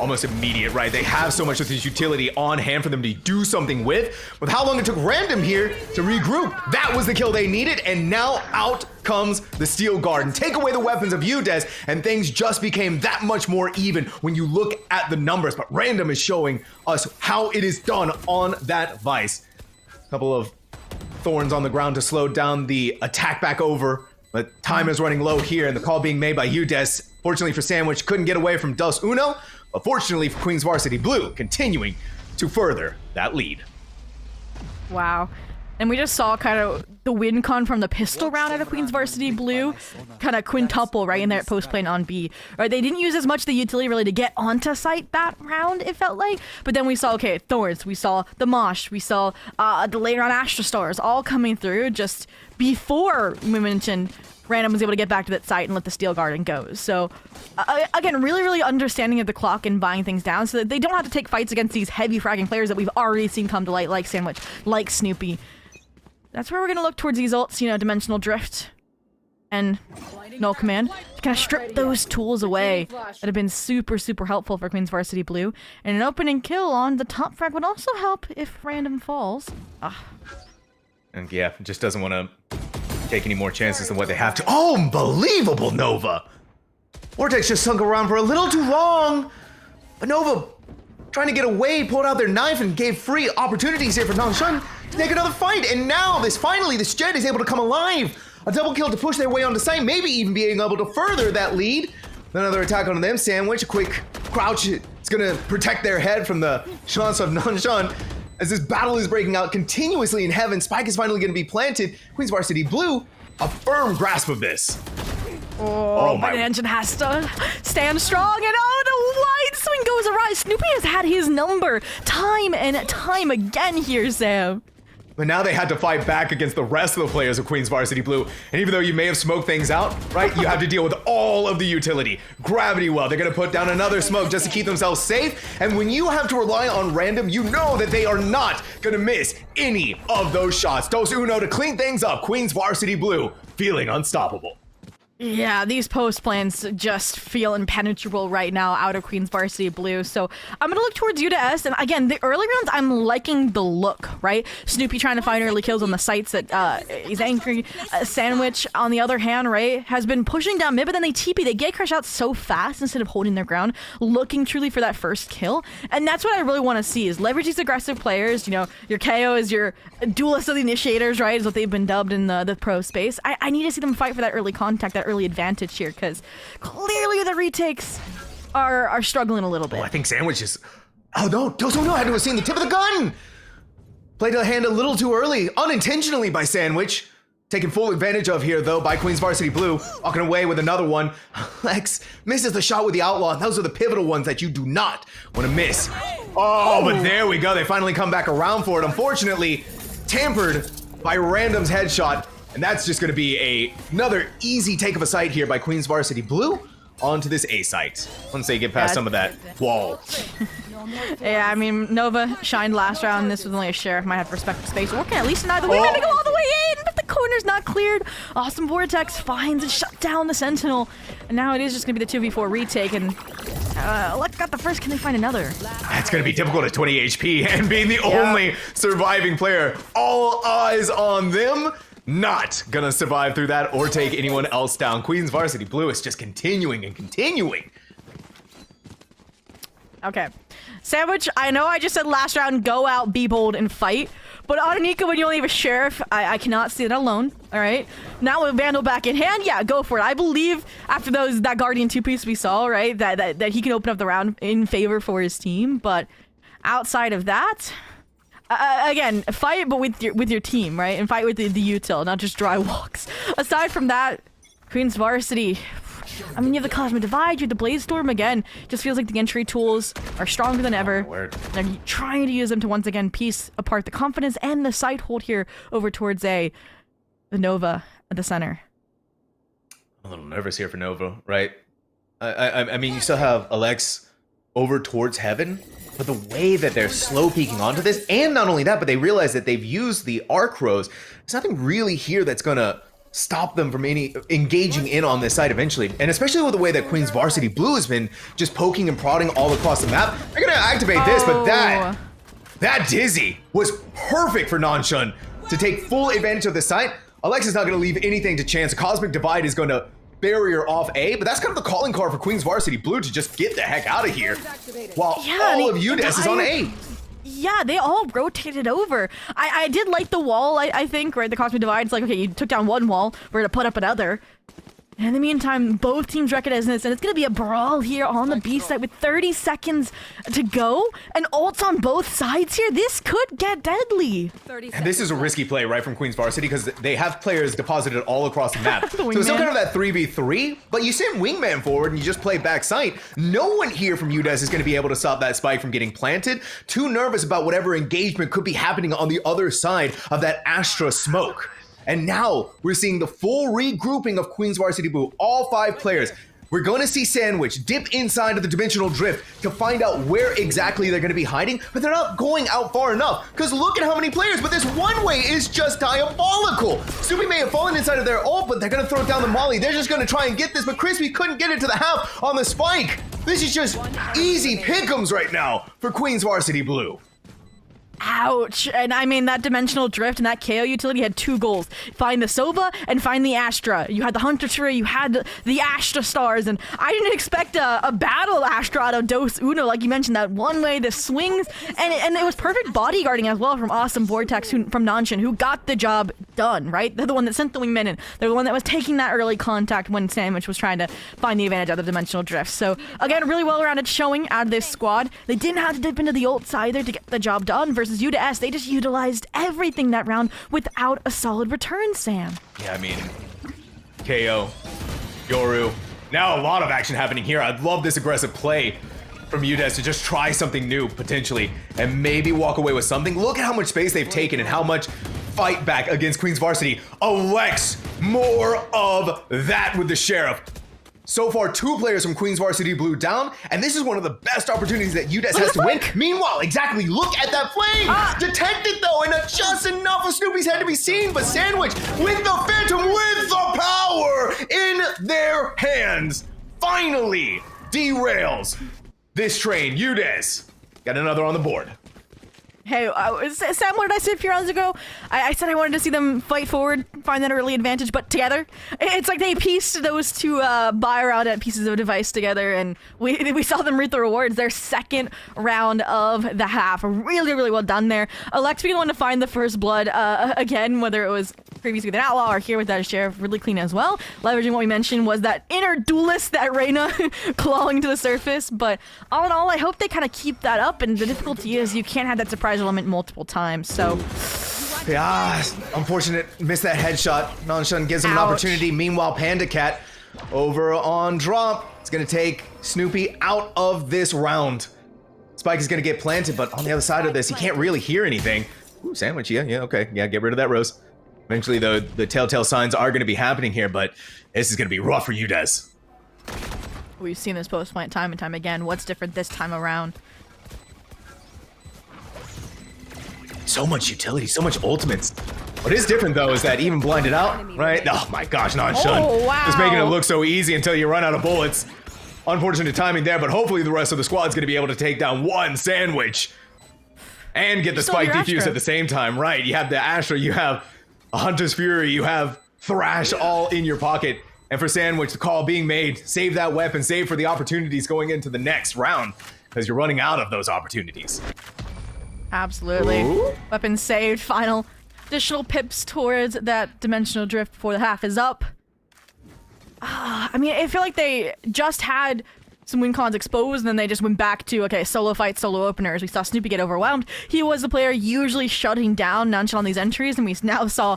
Almost immediate, right? They have so much of this utility on hand for them to do something with how long it took Random here to regroup. That was the kill they needed, and now out comes the Steel Guard and take away the weapons of UDES, and things just became that much more even when you look at the numbers. But Random is showing us how it is done on that Vice. A couple of thorns on the ground to slow down the attack back over, but time is running low here, and the call being made by UDES. Fortunately for Sandwich, couldn't get away from Dos Uno. But fortunately for Queens Varsity Blue, continuing to further that lead. Wow. And we just saw kind of the win con from the pistol round out of Queens Varsity Blue kind of quintuple right in there at post plane on B. Right, they didn't use as much of the utility really to get onto site that round, it felt like. But then we saw, okay, Thorns, we saw the Mosh, we saw the later on Astra Stars all coming through just before we mentioned Random was able to get back to that site and let the Steel Guardian go. So, again, really understanding of the clock and buying things down so that they don't have to take fights against these heavy fragging players that we've already seen come to light, like Sandwich, like Snoopy. That's where we're going to look towards these ults, you know, Dimensional Drift and Null Command, to kind of strip those tools away that have been super helpful for Queens Varsity Blue. And an opening kill on the top frag would also help if Random falls. And yeah, just doesn't want to take any more chances than what they have to. Oh, unbelievable, Nova! Vortex just sunk around for a little too long. But Nova, trying to get away, pulled out their knife and gave free opportunities here for Nanshan to take another fight. And now, this jet is able to come alive. A double kill to push their way onto site, maybe even being able to further that lead. Another attack on them, Sandwich, a quick crouch. It's gonna protect their head from the shots of Nanshan. As this battle is breaking out continuously in heaven, Spike is finally going to be planted. Queens Varsity Blue, a firm grasp of this. Oh my. But Engine has to stand strong, and the wide swing goes awry. Snoopy has had his number time and time again here, Sam. But now they had to fight back against the rest of the players of Queens Varsity Blue. And even though you may have smoked things out, right, you have to deal with all of the utility. Gravity Well, they're going to put down another smoke just to keep themselves safe. And when you have to rely on Random, you know that they are not going to miss any of those shots. Dos Uno to clean things up. Queens Varsity Blue feeling unstoppable. Yeah, these post plans just feel impenetrable right now out of Queen's Varsity Blue. So I'm going to look towards UDES. And again, the early rounds, I'm liking the look, right? Snoopy trying to find early kills on the sites that he's anchoring. Sandwich, on the other hand, right, has been pushing down mid, but then they TP. They get Crush out so fast instead of holding their ground, looking truly for that first kill. And that's what I really want to see is leverage these aggressive players. You know, your KO is your duelist of the initiators, right, is what they've been dubbed in the pro space. I need to see them fight for that early contact, that early advantage here, because clearly the retakes are struggling a little bit. Oh, I think Sandwich is... Oh no, Dozo no had to have seen the tip of the gun! Played the hand a little too early, unintentionally by Sandwich. Taken full advantage of here, though, by Queen's Varsity Blue. Walking away with another one. Lex misses the shot with the Outlaw. Those are the pivotal ones that you do not want to miss. Oh, but there we go. They finally come back around for it. Unfortunately, tampered by Random's headshot. And that's just going to be another easy take of a site here by Queen's Varsity Blue onto this A site. Once they get past some of that wall. Yeah, I mean, Nova shined last round. This was only a Sheriff. Might have to respect the space. Or can at least deny the wingman to go all the way in, but the corner's not cleared. Awesome Vortex finds and shut down the Sentinel. And now it is just going to be the 2v4 retake. And Lex got the first. Can they find another? That's going to be difficult at 20 HP and being the only surviving player. All eyes on them. Not gonna survive through that or take anyone else down. Queen's Varsity Blue is just continuing and continuing. Okay. Sandwich, I know I just said last round, go out, be bold, and fight. But Otanika, when you only have a Sheriff, I cannot see it alone, all right? Now with Vandal back in hand, yeah, go for it. I believe after that Guardian 2-piece we saw, right, that he can open up the round in favor for his team. But outside of that... again, fight, but with your team, right? And fight with the util, not just dry walks. Aside from that, Queen's Varsity, I mean, you have the Cosmic Divide, you have the Blaze Storm again. Just feels like the entry tools are stronger than ever. They're trying to use them to once again piece apart the confidence and the site hold here over towards the Nova at the center. I'm a little nervous here for Nova, right? I mean, you still have Alex over towards Heaven, but the way that they're slow peeking onto this, and not only that, but they realize that they've used the Arc Rows. There's nothing really here that's gonna stop them from engaging in on this side eventually. And especially with the way that Queen's Varsity Blue has been just poking and prodding all across the map. They're gonna activate this, but that Dizzy was perfect for Nanshun to take full advantage of the site. Alexa's not gonna leave anything to chance. A Cosmic Divide is gonna barrier off A, but that's kind of the calling card for Queen's Varsity Blue to just get the heck out of here while all of UDES is on A. Yeah, they all rotated over. I did like the wall, I think, right? The Cosmic Divide, it's like, okay, you took down one wall, we're gonna put up another. And in the meantime, both teams recognize this, and it's gonna be a brawl here on the B side with 30 seconds to go, and ults on both sides here. This could get deadly. And this is a risky play, right, from Queen's Varsity, because they have players deposited all across the map. So it's still kind of that 3v3, but you send Wingman forward and you just play back sight. No one here from UDES is going to be able to stop that spike from getting planted. Too nervous about whatever engagement could be happening on the other side of that Astra smoke. And now we're seeing the full regrouping of Queen's Varsity Blue, all 5 players. We're going to see Sandwich dip inside of the Dimensional Drift to find out where exactly they're going to be hiding, but they're not going out far enough, because look at how many players, but this one way is just diabolical. Snoopy may have fallen inside of their ult, but they're going to throw down the molly. They're just going to try and get this, but Crispy couldn't get it to the half on the spike. This is just easy pick'ems right now for Queen's Varsity Blue. Ouch. And I mean, that Dimensional Drift and that KO utility had 2 goals. Find the Sova and find the Astra. You had the Hunter Tree, you had the Astra Stars, and I didn't expect a battle Astra out of Dos Uno, like you mentioned, that one way, the swings, and it was perfect bodyguarding as well from Awesome Vortex from Nanshun, who got the job done, right? They're the one that sent the wingman in. They're the one that was taking that early contact when Sandwich was trying to find the advantage of the Dimensional Drift. So, again, really well-rounded showing out of this squad. They didn't have to dip into the ults either to get the job done versus UDES. They just utilized everything that round without a solid return, Sam. Yeah, I mean, KO, Yoru. Now a lot of action happening here. I'd love this aggressive play from UDES to just try something new, potentially, and maybe walk away with something. Look at how much space they've taken and how much fight back against Queen's Varsity. Alex, more of that with the Sheriff. So far, 2 players from Queen's Varsity Blue down, and this is one of the best opportunities that UDES has to win. Meanwhile, exactly, look at that flame! Detected though, Oh, and just enough of Snoopy's head to be seen, but Sandwich with the Phantom with the power in their hands finally derails this train. UDES got another on the board. Hey, Sam, what did I say a few rounds ago? I said I wanted to see them fight forward, find that early advantage, but together. It's like they pieced those two buy around at pieces of device together, and we saw them reap the rewards. Their second round of the half. Really, really well done there. Alex being the one to find the first blood again, whether it was previously with an Outlaw or here with that Sheriff, really clean as well. Leveraging what we mentioned was that inner duelist, that Reyna clawing to the surface. But all in all, I hope they kind of keep that up, and the difficulty is you can't have that surprise element multiple times, so yeah, unfortunate, missed that headshot. Nonshun gives him an opportunity. Meanwhile, Panda Cat over on drop. It's gonna take Snoopy out of this round. Spike is gonna get planted, but on the other side of this, he can't really hear anything. Ooh, Sandwich, yeah, okay, yeah, get rid of that Rose. Eventually, the telltale signs are gonna be happening here, but this is gonna be rough for UDES. We've seen this post plant time and time again. What's different this time around? So much utility, so much ultimates. What is different though is that even blinded out, right? Oh my gosh, Nonshun. Oh, wow. Just making it look so easy until you run out of bullets. Unfortunate timing there, but hopefully the rest of the squad's gonna be able to take down one Sandwich and get the Spike defuse at the same time, right? You have the Astra, you have a Hunter's Fury, you have Thrash all in your pocket. And for Sandwich, the call being made, save that weapon, save for the opportunities going into the next round, because you're running out of those opportunities. Absolutely. Ooh. Weapon saved. Final additional pips towards that dimensional drift before the half is up. I mean, I feel like they just had some win cons exposed, and then they just went back to, okay, solo fights, solo openers. We saw Snoopy get overwhelmed. He was the player usually shutting down Nonchalant on these entries, and we now saw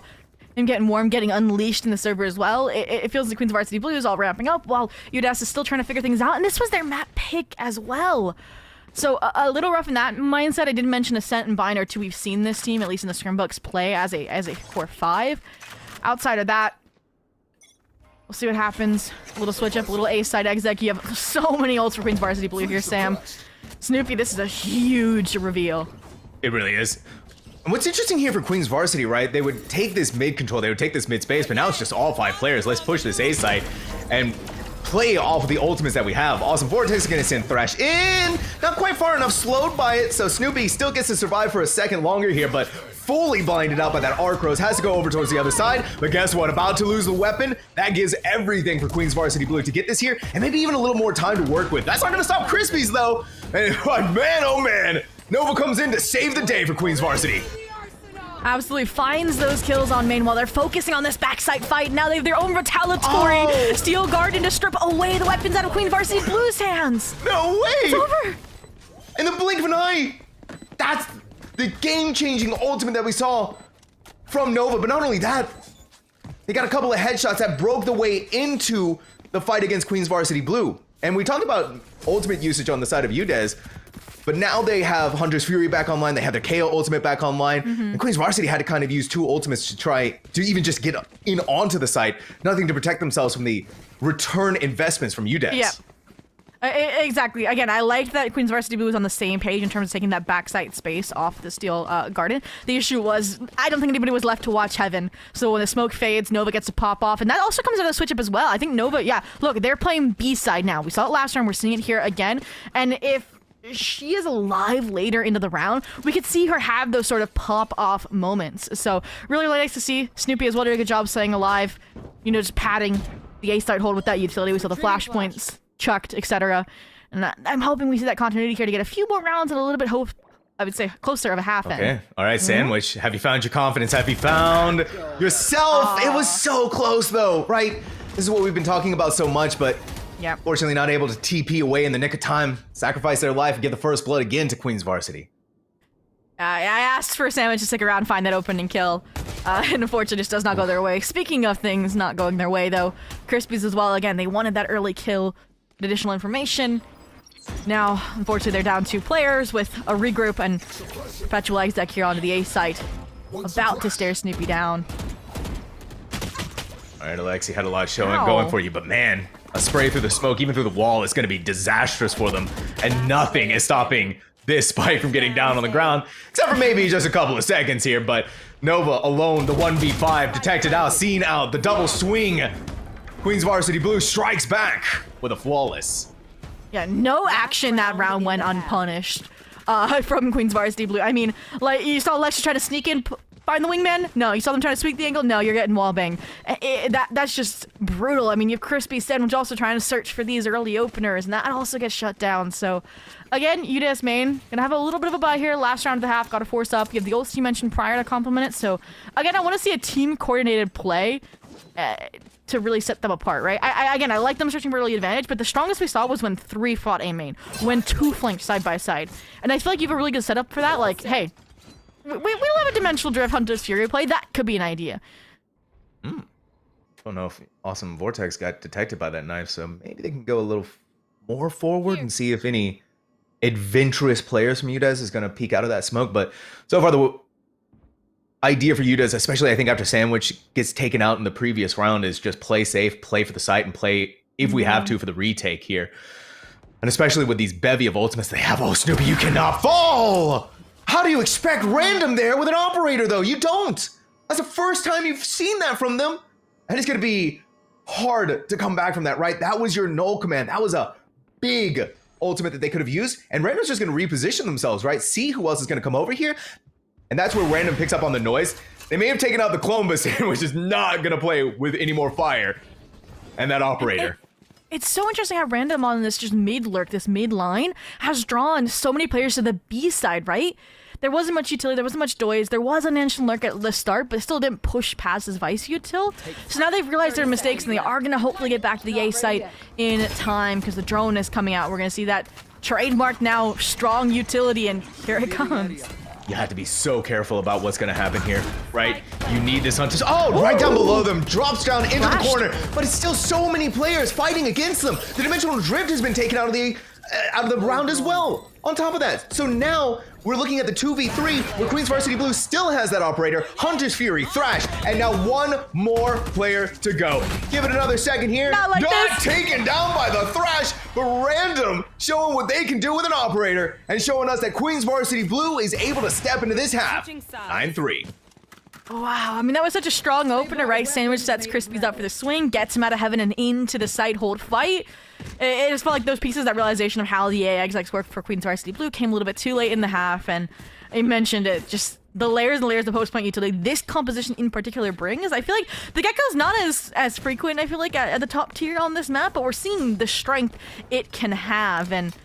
him getting warm, getting unleashed in the server as well. It feels like Queens Varsity Blue is all ramping up, while UDES is still trying to figure things out, and this was their map pick as well. So a little rough in that mindset. I did mention Ascent and Bind are two we've seen this team, at least in the scrimbooks, play as a core 5. Outside of that, we'll see what happens. A little switch up, a little A-side exec. You have so many ults for Queens Varsity Blue here, Sam. Snoopy, this is a huge reveal. It really is. And what's interesting here for Queens Varsity, right? They would take this mid control, they would take this mid space, but now it's just all 5 players. Let's push this A-side and play off of the ultimates that we have. Awesome Vortex is gonna send Thrash in. Not quite far enough, slowed by it, so Snoopy still gets to survive for a second longer here, but fully blinded out by that Arc Rose, has to go over towards the other side. But guess what? About to lose the weapon. That gives everything for Queens Varsity Blue to get this here, and maybe even a little more time to work with. That's not gonna stop Crispies though. And man, oh man, Nova comes in to save the day for Queens Varsity. Absolutely finds those kills on main while they're focusing on this backside fight. Now they have their own retaliatory Steel Guardian to strip away the weapons out of Queen Varsity Blue's hands. No way! It's over! In the blink of an eye! That's the game-changing ultimate that we saw from Nova. But not only that, they got a couple of headshots that broke the way into the fight against Queens Varsity Blue. And we talked about ultimate usage on the side of UDES, but now they have Hunter's Fury back online, they have their KO ultimate back online, and Queens Varsity had to kind of use 2 ultimates to try to even just get in onto the site, nothing to protect themselves from the return investments from UDES. Yeah. Exactly. Again, I liked that Queens Varsity Blue was on the same page in terms of taking that backside space off the Steel Garden. The issue was, I don't think anybody was left to watch Heaven. So when the smoke fades, Nova gets to pop off. And that also comes out of the switch up as well. I think Nova, yeah, look, they're playing B-side now. We saw it last round. We're seeing it here again. And if she is alive later into the round, we could see her have those sort of pop-off moments. So really, really nice to see. Snoopy as well did a good job staying alive. You know, just padding the A-side hold with that utility. We saw the flashpoints chucked, etc. And I'm hoping we see that continuity here to get a few more rounds and a little bit I would say closer of a half end. Okay, all right, Sandwich. Have you found your confidence? Have you found yourself? It was so close though, right? This is what we've been talking about so much, but yeah, fortunately not able to TP away in the nick of time, sacrifice their life, and get the first blood again to Queens Varsity. I asked for Sandwich to stick around and find that opening kill, and unfortunately just does not go their way. Speaking of things not going their way though, Crispies as well, again, they wanted that early kill, additional information. Now, unfortunately, they're down 2 players with a regroup and Perpetual exec here onto the A site, about to stare Snoopy down. All right, Alexi had a lot going for you, but man, a spray through the smoke, even through the wall, is going to be disastrous for them, and nothing is stopping this spike from getting down on the ground, except for maybe just a couple of seconds here. But Nova alone, the 1v5, detected out, seen out, the double swing. Queens Varsity Blue strikes back with a flawless. Yeah, no action that round went unpunished from Queens Varsity Blue. I mean, like, you saw Lexus try to sneak in, find the wingman? No. You saw them trying to sweep the angle? No, you're getting wallbang. That's just brutal. I mean, you have Crispy Sandwich also trying to search for these early openers, and that also gets shut down. So, again, UDES main, gonna have a little bit of a bye here. Last round of the half, gotta force up. You have the ults you mentioned prior to complement it. So, again, I want to see a team-coordinated play to really set them apart, right? I like them searching for early advantage, but the strongest we saw was when 3 fought A main, when 2 flanked side by side. And I feel like you have a really good setup for that. Like, hey, we don't have a Dimensional Drift Hunter's Fury play. That could be an idea. Don't know if Awesome Vortex got detected by that knife, so maybe they can go a little more forward and see if any adventurous players from UDES is going to peek out of that smoke. But so far, the idea for UDES, especially I think after Sandwich gets taken out in the previous round, is just play safe, play for the site, and play, if we have to, for the retake here. And especially with these bevy of ultimates they have. Oh, Snoopy, you cannot fall! How do you expect random there with an operator, though? You don't! That's the first time you've seen that from them. And it's going to be hard to come back from that, right? That was your null command. That was a big ultimate that they could have used. And random's just going to reposition themselves, right? See who else is going to come over here. And that's where random picks up on the noise. They may have taken out the clone, but Sandwich is not going to play with any more fire. And that operator. It's so interesting how random on this just mid lurk, this mid line, has drawn so many players to the B side, right? There wasn't much utility, there wasn't much doise, there was an ancient lurk at the start, but still didn't push past his Vice util. So now they've realized their mistakes and they are going to hopefully get back to the A site in time because the drone is coming out. We're going to see that trademark now, strong utility, and here it comes. You have to be so careful about what's going to happen here, right? You need this hunter. Oh, right down below them, drops down into the corner, but it's still so many players fighting against them. The Dimensional Drift has been taken out of the round as well. On top of that, so now we're looking at the 2v3 where Queens Varsity Blue still has that operator, Hunter's Fury, Thrash, and now one more player to go. Give it another second here. Not taken down by the Thrash, but random showing what they can do with an operator and showing us that Queens Varsity Blue is able to step into this half. 9-3. Wow, I mean, that was such a strong opener, right? Sandwich sets Crispy's up for the swing, gets him out of heaven and into the side hold fight. It just felt like those pieces, that realization of how the A execs work for Queens Varsity Blue came a little bit too late in the half, and I mentioned it, just the layers and layers of post-point utility this composition in particular brings. I feel like the Gecko's not as frequent, I feel like, at the top tier on this map, but we're seeing the strength it can have, and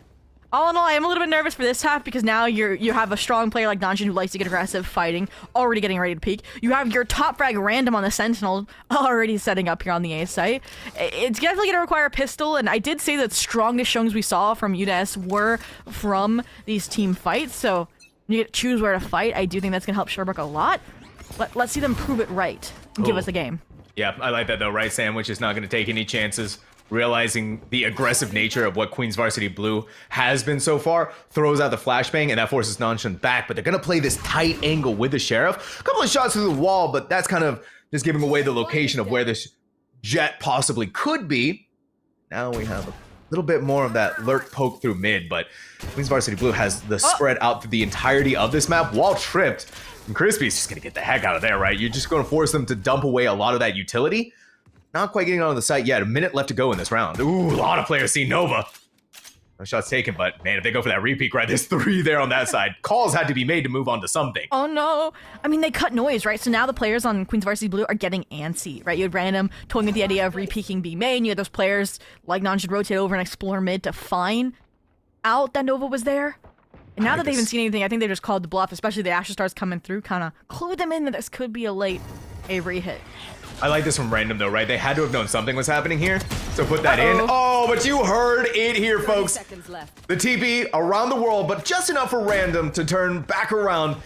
all in all, I am a little bit nervous for this half because now you have a strong player like Donjin who likes to get aggressive, fighting, already getting ready to peek. You have your top frag random on the Sentinel already setting up here on the A site. It's definitely going to require a pistol, and I did say that strongest showings we saw from UDES were from these team fights, so you get to choose where to fight. I do think that's going to help Sherbrooke a lot, but let's see them prove it right and give us a game. Yeah, I like that though, right? Sandwich is not going to take any chances. Realizing the aggressive nature of what Queens Varsity Blue has been so far, throws out the flashbang, and that forces Nonchalant back, but they're going to play this tight angle with the Sheriff. A couple of shots through the wall, but that's kind of just giving away the location of where this jet possibly could be. Now we have a little bit more of that lurk poke through mid, but Queens Varsity Blue has the spread out through the entirety of this map while tripped, and Crispy's just going to get the heck out of there, right? You're just going to force them to dump away a lot of that utility. Not quite getting onto the site yet. A minute left to go in this round. Ooh, a lot of players see Nova. No shots taken, but man, if they go for that repeat, right, there's 3 there on that side. Calls had to be made to move on to something. Oh no. I mean, they cut noise, right? So now the players on Queens Varsity Blue are getting antsy, right? You had random toying with the idea of repeaking B main. You had those players like Non should rotate over and explore mid to find out that Nova was there. And now that they haven't seen anything, I think they just called the bluff, especially the Asher Stars coming through, kind of clued them in that this could be a late Avery hit. I like this from random though, right? They had to have known something was happening here, so put that in. Oh, but you heard it here, folks. The TP around the world, but just enough for random to turn back around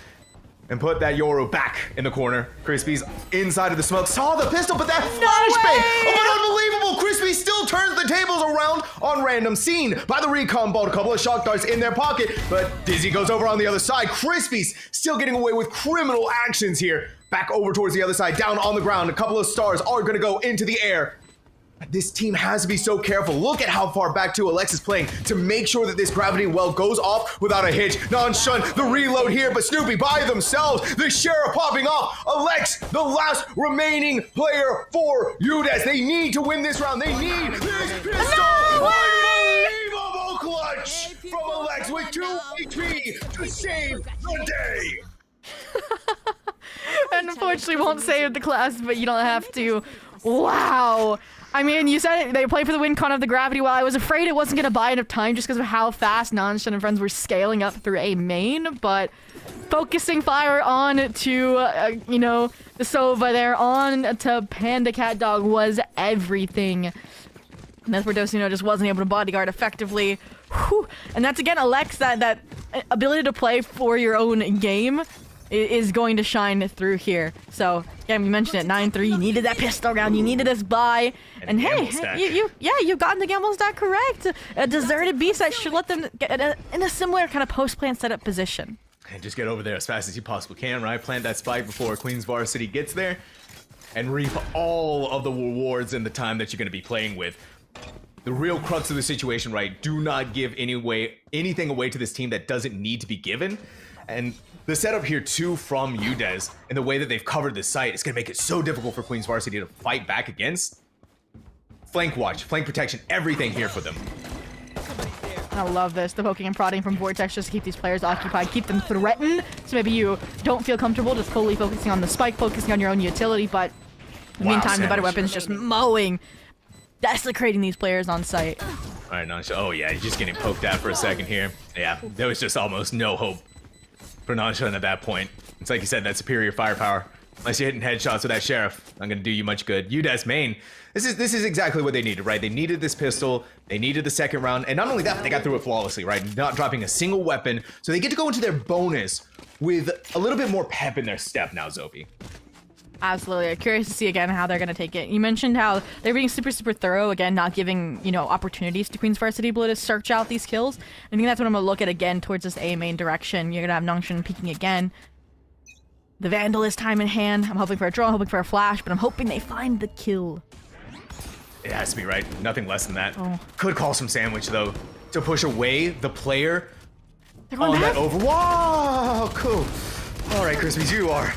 and put that Yoru back in the corner. Crispy's inside of the smoke. Saw the pistol, but that flashbang! Oh, but unbelievable! Crispy still turns the tables around on random. Seen by the recon bolt. A couple of shock darts in their pocket, but Dizzy goes over on the other side. Crispy's still getting away with criminal actions here. Back over towards the other side, down on the ground. A couple of stars are going to go into the air. This team has to be so careful. Look at how far back to Alex is playing to make sure that this gravity well goes off without a hitch. Non-Shun, the reload here, but Snoopy by themselves. The Sheriff popping off. Alex, the last remaining player for UDES. They need to win this round. They need this pistol. Unbelievable clutch from Alex with 2 HP to save the day. Unfortunately, won't save the class, but you don't have to. Wow. I mean, you said it, they play for the win con of the gravity well. I was afraid it wasn't going to buy enough time just because of how fast Non-Shun and friends were scaling up through a main, but focusing fire on to, you know, the Sova there, on to Panda Cat Dog was everything. And that's where Dosino just wasn't able to bodyguard effectively. Whew. And that's, again, Alex, that ability to play for your own game is going to shine through here. So, yeah, we mentioned it, 9-3, you needed that pistol round, you needed this buy, and hey, you've gotten the gamble stack correct. A deserted beast that should let them get in a similar kind of post-plant setup position. And just get over there as fast as you possibly can, right? Plant that spike before Queen's Varsity gets there, and reap all of the rewards in the time that you're going to be playing with. The real crux of the situation, right? Do not give anything away to this team that doesn't need to be given. And the setup here too from UDES and the way that they've covered this site is going to make it so difficult for Queen's Varsity to fight back against. Flank watch, flank protection, everything here for them. I love this, the poking and prodding from Vortex just to keep these players occupied, keep them threatened, so maybe you don't feel comfortable just fully focusing on the spike, focusing on your own utility, but in the meantime, the better weapons just mowing, desecrating these players on site. All right, Non-Shun, oh yeah, he's just getting poked at for a second here. Yeah, there was just almost no hope for Non-Shun at that point. It's like you said, that superior firepower. Unless you're hitting headshots with that Sheriff, not gonna do you much good. UDES main, this is exactly what they needed, right? They needed this pistol, they needed the second round, and not only that, but they got through it flawlessly, right? Not dropping a single weapon, so they get to go into their bonus with a little bit more pep in their step now, Zobi. Absolutely. I'm curious to see again how they're going to take it. You mentioned how they're being super, super thorough, again, not giving, you know, opportunities to Queen's Varsity Blue to search out these kills. I think that's what I'm going to look at again towards this A main direction. You're going to have Non-Shun peeking again. The Vandal is time in hand. I'm hoping for a draw, I'm hoping for a flash, but I'm hoping they find the kill. It has to be, right? Nothing less than that. Oh. Could call some sandwich, though, to push away the player On that over. Whoa, cool. All right, Crispies, you are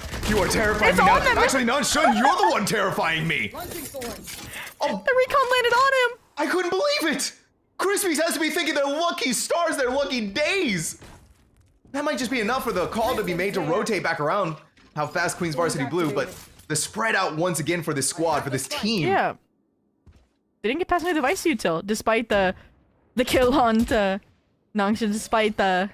terrifying It's me now. on them. Actually, Non-Shun, you're the one terrifying me. The recon landed on him! I couldn't believe it. Crispies has to be thinking their lucky stars, their lucky days. That might just be enough for the call to be made to rotate back around how fast Queen's Varsity Blue, but the spread out once again for this squad, for this team. Yeah. They didn't get past any device util, despite the kill on to Non-Shun, despite the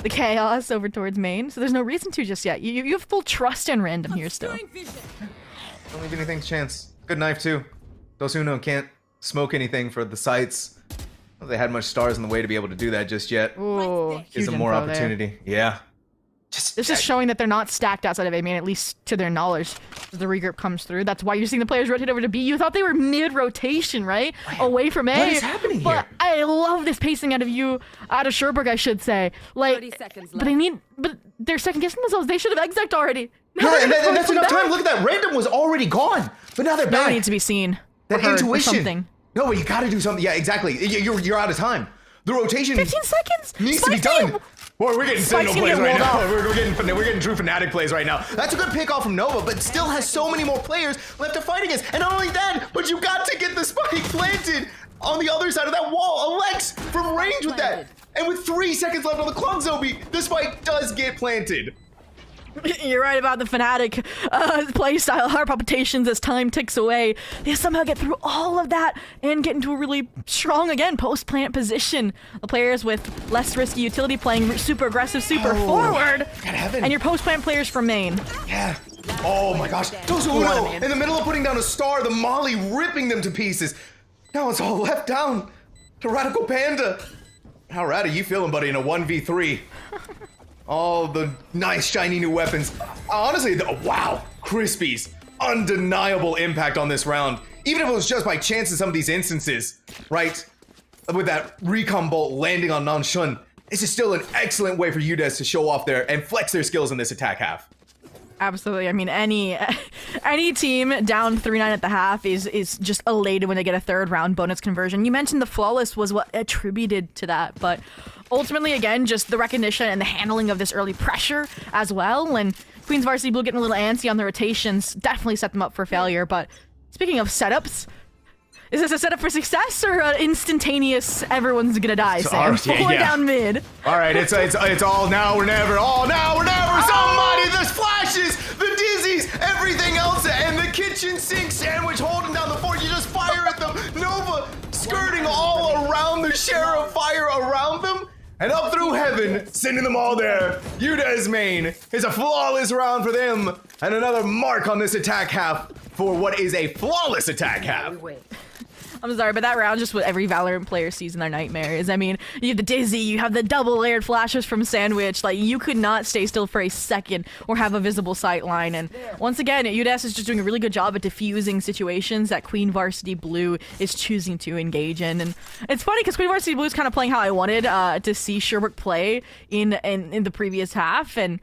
chaos over towards main. So there's no reason to just yet. You have full trust in random here still. Don't leave anything to chance. Good knife too. Dosino can't smoke anything for the sights. Well, they had much stars in the way to be able to do that just yet. Ooh, Gives huge them more info there. opportunity. Yeah. This is showing that they're not stacked outside of A main, at least to their knowledge. As the regroup comes through, that's why you're seeing the players rotate over to B. You thought they were mid-rotation, right? Away from A. What is happening but here? I love this pacing out of Sherberg, I should say. Like, 30 seconds but they're second guessing themselves. They should have exec'd already. Yeah, and that's enough time. Look at that. Random was already gone, but now they're Now back. it needs to be seen. That or heard or intuition. something. No, but you gotta do something. Yeah, exactly. You're out of time. The rotation 15 seconds. needs to be done. Boy, we're getting Spike's signal gonna plays get right rolled now. off. We're getting true fanatic plays right now. That's a good pick off from Nova, but still has so many more players left to fight against. And not only that, but you got to get the spike planted on the other side of that wall. Alex from range with that. And with 3 seconds left on the clock, Zobi, the spike does get planted. You're right about the Fnatic play style, heart palpitations as time ticks away. They somehow get through all of that and get into a really strong, again, post-plant position. The players with less risky utility playing super aggressive, super forward. heaven. And your post-plant players from main. Yeah. Oh my gosh. Tosuno in the middle of putting down a star, the Molly ripping them to pieces. Now it's all left down to Radical Panda. How rad are you feeling, buddy, in a 1v3? All the nice shiny new weapons. Honestly, wow, Crispies, undeniable impact on this round. Even if it was just by chance in some of these instances, right? With that recon bolt landing on Non-Shun, this is still an excellent way for UDES to show off there and flex their skills in this attack half. Absolutely. I mean, any team down 3-9 at the half is just elated when they get a third round bonus conversion. You mentioned the flawless was what attributed to that, but ultimately, again, just the recognition and the handling of this early pressure as well. And Queens Varsity Blue getting a little antsy on the rotations definitely set them up for failure. But speaking of setups, is this a setup for success or an instantaneous everyone's gonna die, Sam? Four down mid. All right, it's all now or never. All now or never. Somebody, the splashes, the dizzies, everything else, and the kitchen sink sandwich holding down the fort. You just fire at them. Nova skirting all around the sheriff, fire around them, and up through heaven, sending them all there. UDES main is a flawless round for them, and another mark on this attack half for what is a flawless attack half. I'm sorry, but that round just what every Valorant player sees in their nightmares. I mean, you have the dizzy, you have the double layered flashes from Sandwich. Like, you could not stay still for a second or have a visible sight line. And once again, UDES is just doing a really good job at diffusing situations that Queen Varsity Blue is choosing to engage in. And it's funny because Queen Varsity Blue is kind of playing how I wanted to see Sherbrooke play in the previous half. And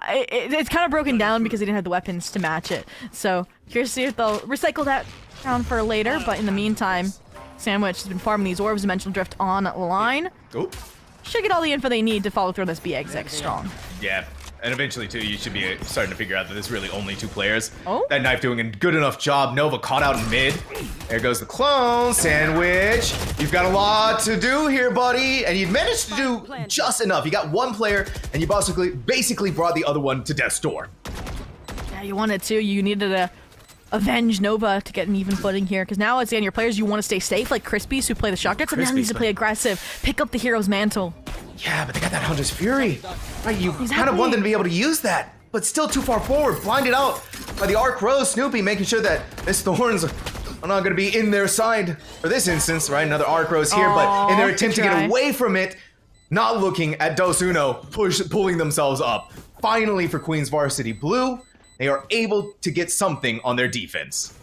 it's kind of broken down because they didn't have the weapons to match it. So curious to see if they'll recycle that down for later, but in the meantime, Sandwich has been farming these orbs, Dimensional Drift on line. Oh. Should get all the info they need to follow through on this BXX strong. Yeah, and eventually, too, you should be starting to figure out that there's really only 2 players. Oh. That knife doing a good enough job. Nova caught out in mid. There goes the clone. Sandwich. You've got a lot to do here, buddy. And you managed to do just enough. You got 1 player, and you basically brought the other one to death's door. Yeah, you wanted to. You needed to avenge Nova to get an even footing here, because now it's, again, your players, you want to stay safe, like Crispies, who play the shotgun, so now needs to play aggressive, pick up the hero's mantle. Yeah, but they got that Hunter's Fury. Right, you kind of want them to be able to use that, but still too far forward, blinded out by the Arc Rose. Snoopy making sure that his Thorns are not going to be in their side for this instance, right? Another Arc Rose here, but in their attempt to get away from it, not looking at Dos Uno, pulling themselves up. Finally, for Queens Varsity Blue, they are able to get something on their defense.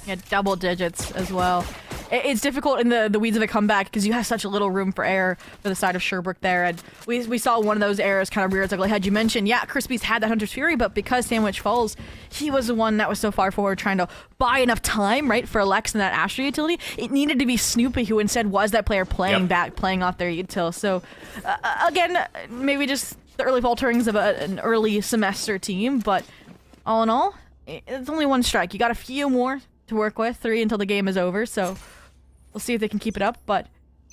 Yeah, double digits as well. It's difficult in the weeds of a comeback because you have such a little room for error for the side of Sherbrooke there. And we saw one of those errors kind of rear its ugly head. You mentioned, yeah, Crispies had that Hunter's Fury, but because Sandwich falls, he was the one that was so far forward trying to buy enough time, right, for Alex and that Astra utility. It needed to be Snoopy who instead was that player playing back, playing off their util. So, again, maybe just the early falterings of an early semester team, but all in all, it's only 1 strike. You got a few more to work with, 3 until the game is over, so we'll see if they can keep it up. But,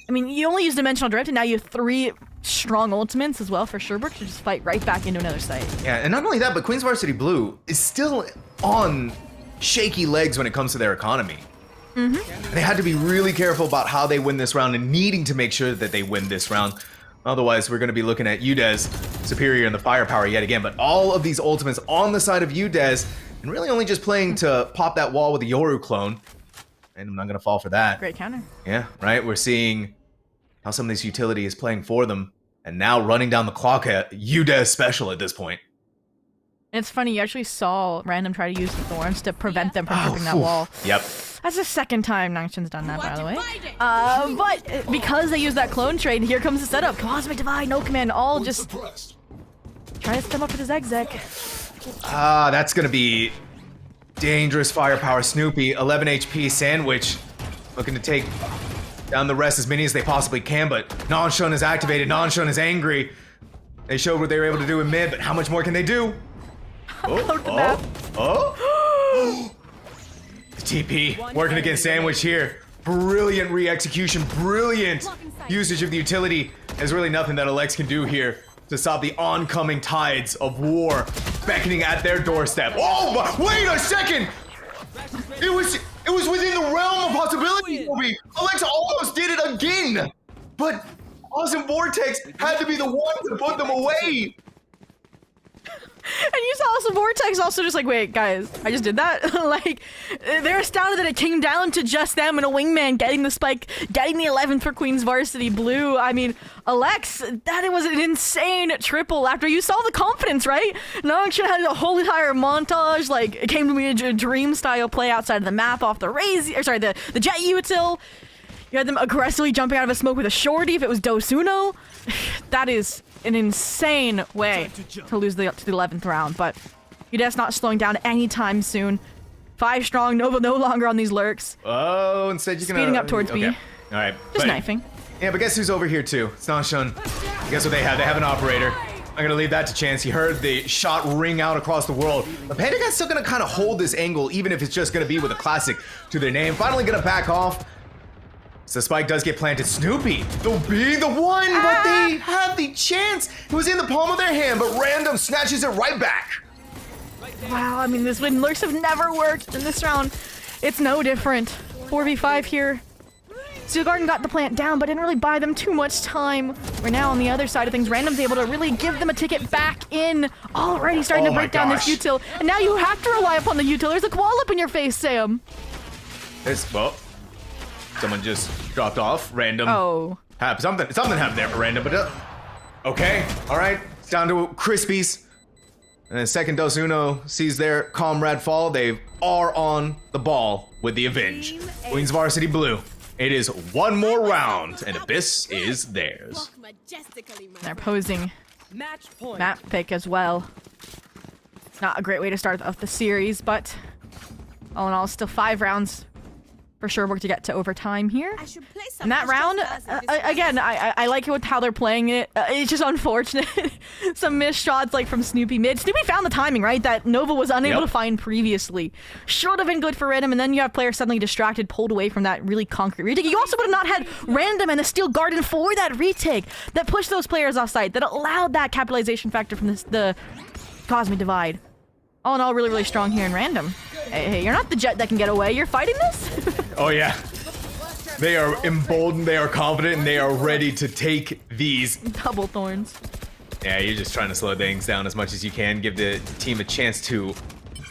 I mean, you only use Dimensional Drift, and now you have 3 strong ultimates as well for Sherbrooke to just fight right back into another site. Yeah, and not only that, but Queens Varsity Blue is still on shaky legs when it comes to their economy. Mm-hmm. They had to be really careful about how they win this round and needing to make sure that they win this round. Otherwise, we're going to be looking at UDES superior in the firepower yet again. But all of these ultimates on the side of UDES, and really only just playing to pop that wall with the Yoru clone. And I'm not going to fall for that. Great counter. Yeah, right? We're seeing how some of this utility is playing for them. And now running down the clock at UDES special at this point. And it's funny, you actually saw Random try to use the Thorns to prevent them from tripping that wall. Yep. That's the second time Nangshin's done that, by the way. But because they use that clone trade, here comes the setup. Cosmic Divide, no command, all just try to step up with his exec. That's going to be dangerous firepower. Snoopy, 11 HP Sandwich, looking to take down the rest as many as they possibly can, but Nanshun is activated. Nanshun is angry. They showed what they were able to do in mid, but how much more can they do? The TP working against Sandwich here. Brilliant re-execution, brilliant usage of the utility. There's really nothing that Alex can do here to stop the oncoming tides of war beckoning at their doorstep. Oh, but wait a second! It was within the realm of possibility, Kobe. Alex almost did it again, but Awesome Vortex had to be the one to put them away. And you saw also Vortex also just like, wait, guys, I just did that? Like, they're astounded that it came down to just them and a wingman getting the spike, getting the 11th for Queens Varsity Blue. I mean, Alex, that was an insane triple after you saw the confidence, right? Nangshin had a whole entire montage, like, it came to me a dream-style play outside of the map off the the Jet Util. You had them aggressively jumping out of a smoke with a shorty if it was Dos Uno. That is an insane way to lose to the 11th round, but UDES not slowing down anytime soon. 5 strong, Nova no longer on these lurks. Oh, instead you're Speeding up towards B. All right. Just knifing. Yeah, but guess who's over here too? It's Nanshun. Guess what they have? They have an operator. I'm gonna leave that to chance. He heard the shot ring out across the world. But Panda Guy's still gonna kind of hold this angle, even if it's just gonna be with a classic to their name. Finally gonna back off. So spike does get planted. Snoopy, they'll be the one, but they have the chance. It was in the palm of their hand, but Random snatches it right back. Wow, I mean, when lurks have never worked in this round, it's no different. 4v5 here. Steel Garden got the plant down, but didn't really buy them too much time. We're now on the other side of things. Random's able to really give them a ticket back in. Already starting to break down this util. And now you have to rely upon the util. There's a qual up in your face, Sam. Well, someone just dropped off. Random. Oh. Something happened there for Random, but okay. All right. It's down to Crispies. And then second Dos Uno sees their comrade fall. They are on the ball with the Avenge. Queens Varsity Blue. It is one more round, and Abyss is theirs. They're posing map pick as well. Not a great way to start off the series, but all in all, still 5 rounds for Sherbrooke to get to overtime here. And that round, again, I like it with how they're playing it. It's just unfortunate. Some missed shots like from Snoopy mid. Snoopy found the timing, right? That Nova was unable to find previously. Should have been good for Random, and then you have players suddenly distracted, pulled away from that really concrete retake. You also would have not had Random and a Steel Garden for that retake that pushed those players offside, that allowed that capitalization factor from the Cosmic Divide. All in all, really, really strong here in Random. Hey, you're not the Jet that can get away. You're fighting this? Oh, yeah. They are emboldened, they are confident, and they are ready to take these. Double thorns. Yeah, you're just trying to slow things down as much as you can, give the team a chance to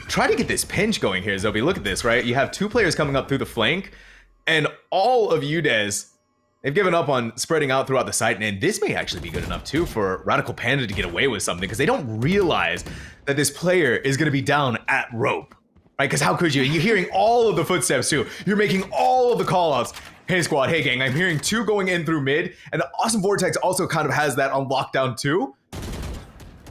try to get this pinch going here, Zobi. Look at this, right? You have 2 players coming up through the flank, and all of UDES, they've given up on spreading out throughout the site, and this may actually be good enough, too, for Radical Panda to get away with something, because they don't realize that this player is going to be down at rope. Right, because how could you? You're hearing all of the footsteps too. You're making all of the callouts. Hey squad, hey gang, I'm hearing 2 going in through mid, and Awesome Vortex also kind of has that on lockdown too.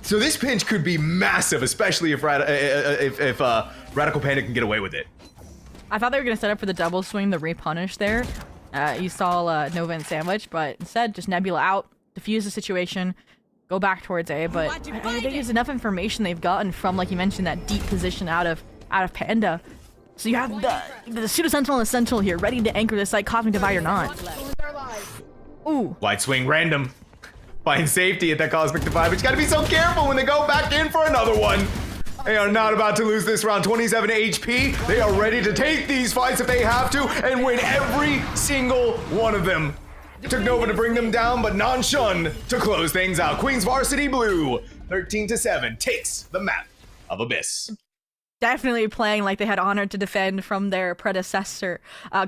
So this pinch could be massive, especially if Radical Panda can get away with it. I thought they were going to set up for the double swing, the repunish there. You saw Nova and Sandwich, but instead just Nebula out, defuse the situation, go back towards A. But I think it's enough information they've gotten from, like you mentioned, that deep position out of Panda. So you have the Pseudo Sentinel and the Sentinel here, ready to anchor this site, Cosmic Divide or not. Ooh. Wide swing Random. Find safety at that Cosmic Divide, but you gotta be so careful when they go back in for another one. They are not about to lose this round. 27 HP. They are ready to take these fights if they have to and win every single one of them. It took Nova to bring them down, but Nanshun to close things out. Queens Varsity Blue, 13-7, takes the map of Abyss. Definitely playing like they had honor to defend from their predecessor,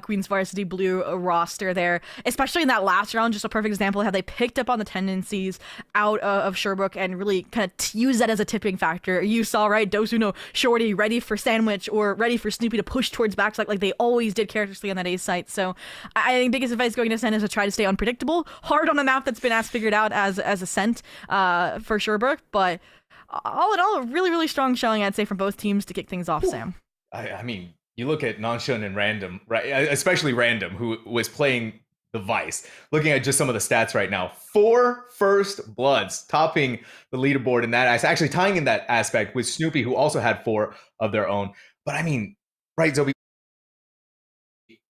Queens Varsity Blue roster there. Especially in that last round, just a perfect example of how they picked up on the tendencies out of Sherbrooke and really kind of used that as a tipping factor. You saw, right, Dos Uno, Shorty, ready for Sandwich or ready for Snoopy to push towards backside like they always did characteristically on that A site. So I think biggest advice going to Ascent is to try to stay unpredictable. Hard on a map that's been as figured out as Ascent for Sherbrooke, but all in all, a really, really strong showing, I'd say, from both teams to kick things off, Sam. I mean, you look at Nanshun and Random, right? Especially Random, who was playing the Vice. Looking at just some of the stats right now, 4 first bloods, topping the leaderboard in that aspect, actually tying in that aspect with Snoopy, who also had 4 of their own. But I mean, right, Zobi,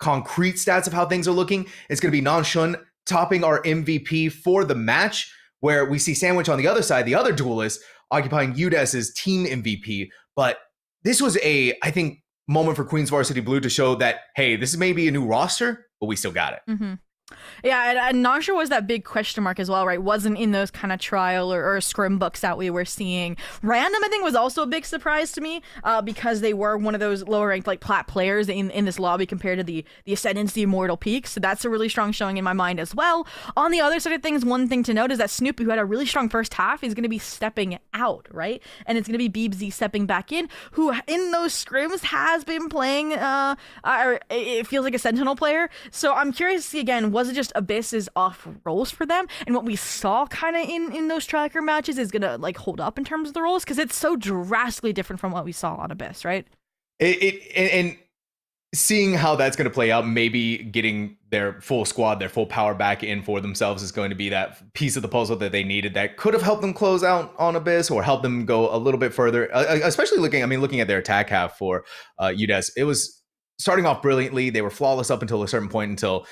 concrete stats of how things are looking, it's going to be Nanshun topping our MVP for the match, where we see Sandwich on the other side, the other duelist, occupying UDES's team MVP. But this was I think, moment for Queens Varsity Blue to show that, hey, this is maybe a new roster, but we still got it. Mm-hmm. Yeah, and Nasha was that big question mark as well, right? Wasn't in those kind of trial or scrim books that we were seeing. Random, I think, was also a big surprise to me because they were one of those lower ranked like plat players in this lobby compared to the Ascendants, the Immortal Peaks. So that's a really strong showing in my mind as well. On the other side of things, one thing to note is that Snoopy, who had a really strong first half, is going to be stepping out, right? And it's going to be Beebsy stepping back in, who in those scrims has been playing, it feels like a Sentinel player. So I'm curious to see again, was it just Abyss is off roles for them, and what we saw kind of in those tracker matches is gonna like hold up in terms of the roles, because it's so drastically different from what we saw on Abyss, right? And seeing how that's going to play out, maybe getting their full squad, their full power back in for themselves is going to be that piece of the puzzle that they needed that could have helped them close out on Abyss or help them go a little bit further, especially looking at their attack half for UDES. It was starting off brilliantly. They were flawless up until a certain point, until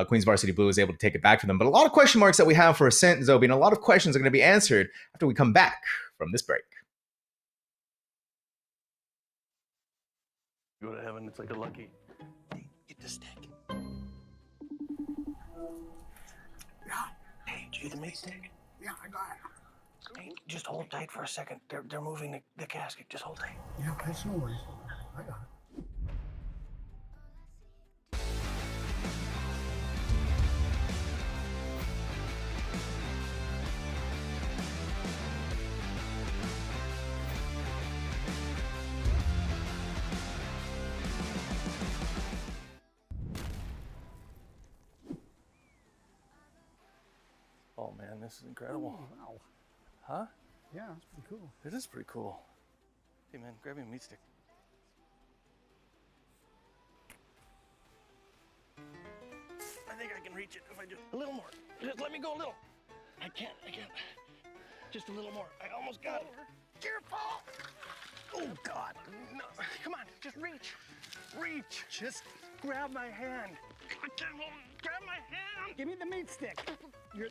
Queen's Varsity Blue was able to take it back from them. But a lot of question marks that we have for Ascent, Zobi, and a lot of questions are going to be answered after we come back from this break. Go to heaven, it's like a lucky. Hey, get the stick. Yeah. Hey, did you get the meat stick? Yeah, I got it. Hey, just hold tight for a second. They're moving the casket. Just hold tight. Yeah, that's no worries. I got it. Oh man, this is incredible. Oh, wow. Huh? Yeah, that's pretty cool. It is pretty cool. Hey man, grab me a meat stick. I think I can reach it if I just a little more. Just let me go a little. I can't. Just a little more. I almost got it. Careful! Oh God! No, come on, just reach. Reach. Just grab my hand. Grab my hand. Give me the meat stick.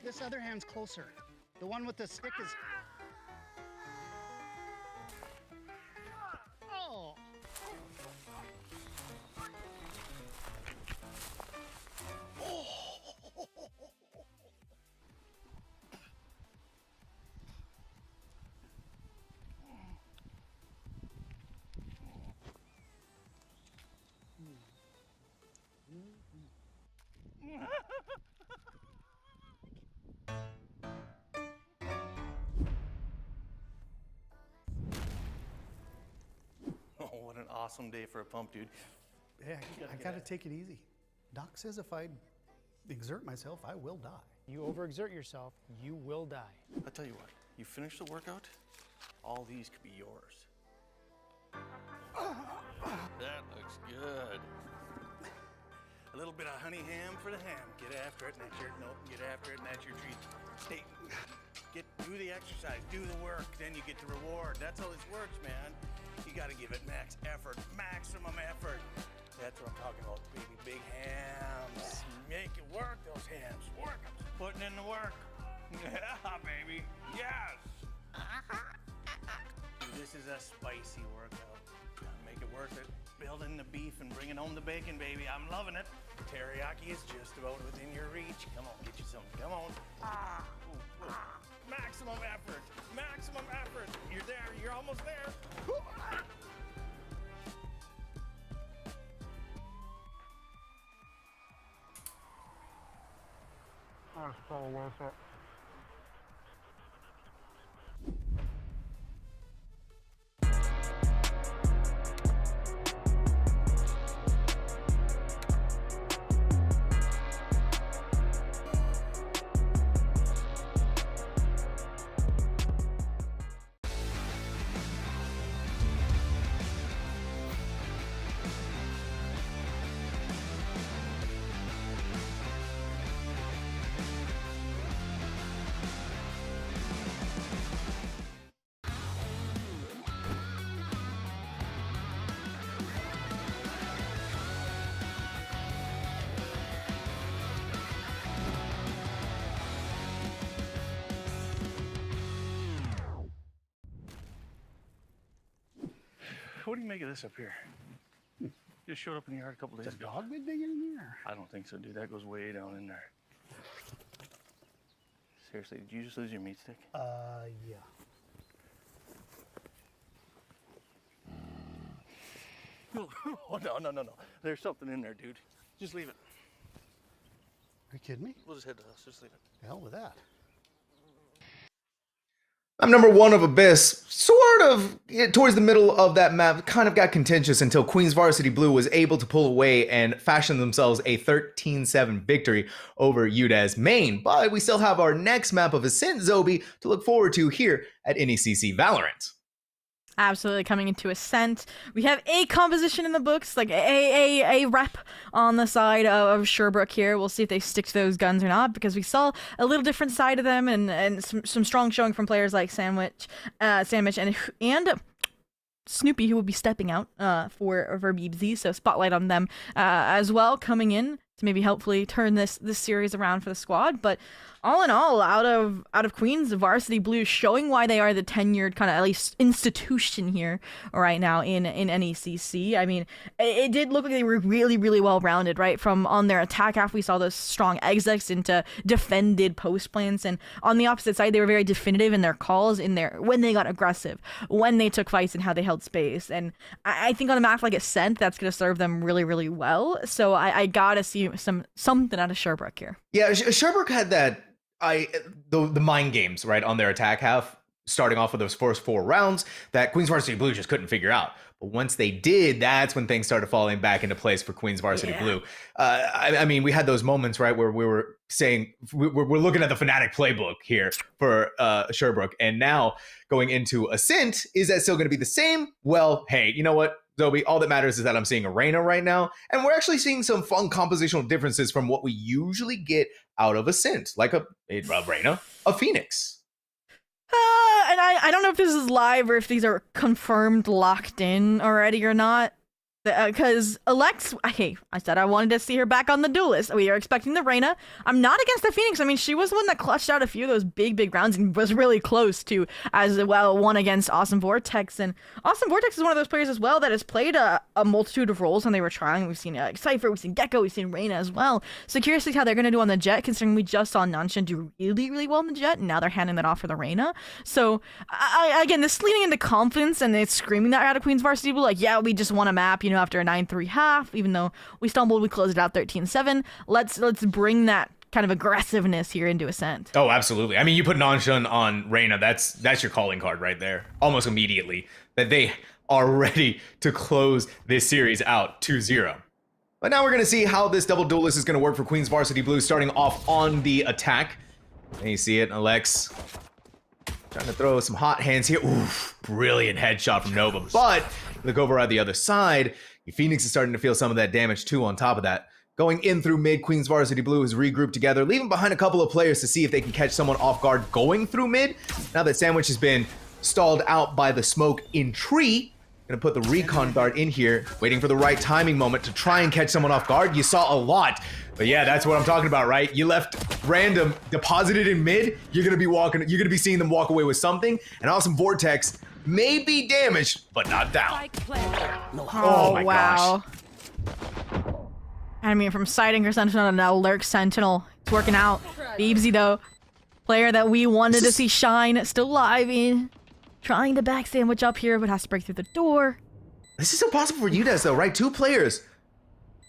This other hand's closer. The one with the stick is... Oh! Oh, what an awesome day for a pump, dude. Yeah, I gotta take it easy. Doc says if I exert myself, I will die. You overexert yourself, you will die. I'll tell you what, you finish the workout, all these could be yours. That looks good. A little bit of honey ham for the ham. Get after it, and that's your, nope, get after it, and that's your treat. Do the exercise, do the work, then you get the reward. That's how this works, man. You gotta give it max effort, maximum effort. That's what I'm talking about, baby. Big hams. Make it work, those hams. Work 'em. Putting in the work. Yeah, baby. Yes. This is a spicy workout. Make it worth it. Building the beef and bringing home the bacon, baby. I'm loving it. Teriyaki is just about within your reach. Come on, get you some. Come on. Ooh, ooh. Maximum effort. Maximum effort. You're there. You're almost there. That's so worth it. What do you make of this up here? Just showed up in the yard a couple days ago. Dog been digging in there? I don't think so, dude. That goes way down in there. Seriously, did you just lose your meat stick? Yeah. Oh, no. There's something in there, dude. Just leave it. Are you kidding me? We'll just head to the house. Just leave it. The hell with that. I'm number 1 of Abyss, sort of towards the middle of that map, kind of got contentious until Queens Varsity Blue was able to pull away and fashion themselves a 13-7 victory over UDES main. But we still have our next map of Ascent Zobi to look forward to here at NECC Valorant. Absolutely, coming into Ascent, we have a composition in the books, like a rep on the side of Sherbrooke here. We'll see if they stick to those guns or not, because we saw a little different side of them, and some strong showing from players like Sandwich and Snoopy, who will be stepping out for Beebsy, so spotlight on them as well, coming in to maybe hopefully turn this series around for the squad. But all in all, out of Queens, Varsity Blue showing why they are the tenured kind of at least institution here right now in NECC. I mean, it did look like they were really, really well rounded, right? From on their attack half, we saw those strong execs into defended post plants, and on the opposite side, they were very definitive in their calls, when they got aggressive, when they took fights, and how they held space. And I think on a map like Ascent, that's going to serve them really, really well. So I gotta see something out of Sherbrooke here. Yeah, Sherbrooke had that. The mind games, right, on their attack half, starting off with those first 4 rounds that Queens Varsity Blue just couldn't figure out. But once they did, that's when things started falling back into place for Queens Varsity Blue. I mean, we had those moments, right, where we were saying we're looking at the Fnatic playbook here for Sherbrooke, and now going into Ascent, is that still going to be the same? Well, hey, you know what, Zobi, all that matters is that I'm seeing a Reyna right now, and we're actually seeing some fun compositional differences from what we usually get out of Ascent, like a Reyna, a Phoenix. And I don't know if this is live or if these are confirmed, locked in already or not. Because Alex, I said I wanted to see her back on the duelist. We are expecting the Reyna. I'm not against the Phoenix. I mean, she was the one that clutched out a few of those big rounds and was really close to, as well, one against Awesome Vortex. And Awesome Vortex is one of those players as well that has played a multitude of roles when they were trying. We've seen Cypher, we've seen Gecko, we've seen Reyna as well. So curious to see how they're going to do on the Jet, considering we just saw Nanshan do really, really well on the Jet, and now they're handing that off for the Reyna. So, again, this leaning into confidence, and it's screaming that out of Queens Varsity Blue, like, yeah, we just won a map, after a 9-3 half, even though we stumbled, we closed it out 13-7. Let's bring that kind of aggressiveness here into Ascent. Oh, absolutely. I mean, you put Nanshan on Reyna, that's your calling card right there, almost immediately, that they are ready to close this series out 2-0. But now we're going to see how this double duelist is going to work for Queens Varsity Blue, starting off on the attack. And you see it, Alex trying to throw some hot hands here. Oof, brilliant headshot from Nova. But look over at the other side, Phoenix is starting to feel some of that damage too on top of that. Going in through mid, Queens Varsity Blue is regrouped together, leaving behind a couple of players to see if they can catch someone off guard going through mid. Now that Sandwich has been stalled out by the smoke in tree, gonna put the recon guard in here, waiting for the right timing moment to try and catch someone off guard. You saw a lot, but yeah, that's what I'm talking about, right? You left random deposited in mid, you're gonna be seeing them walk away with something, and Awesome Vortex may be damaged, but not down. Oh my gosh. I mean, from sighting her Sentinel to now Lurk Sentinel, it's working out. Beebsy, though, player that we wanted to see shine, still alive in, trying to back Sandwich up here, but has to break through the door. This is impossible for UDES, though, right? 2 players.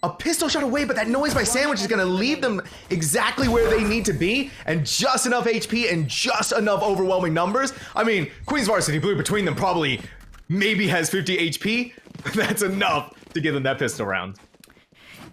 A pistol shot away, but that noise by Sandwich is going to leave them exactly where they need to be, and just enough HP and just enough overwhelming numbers. I mean, Queens Varsity Blue between them probably maybe has 50 HP. That's enough to give them that pistol round.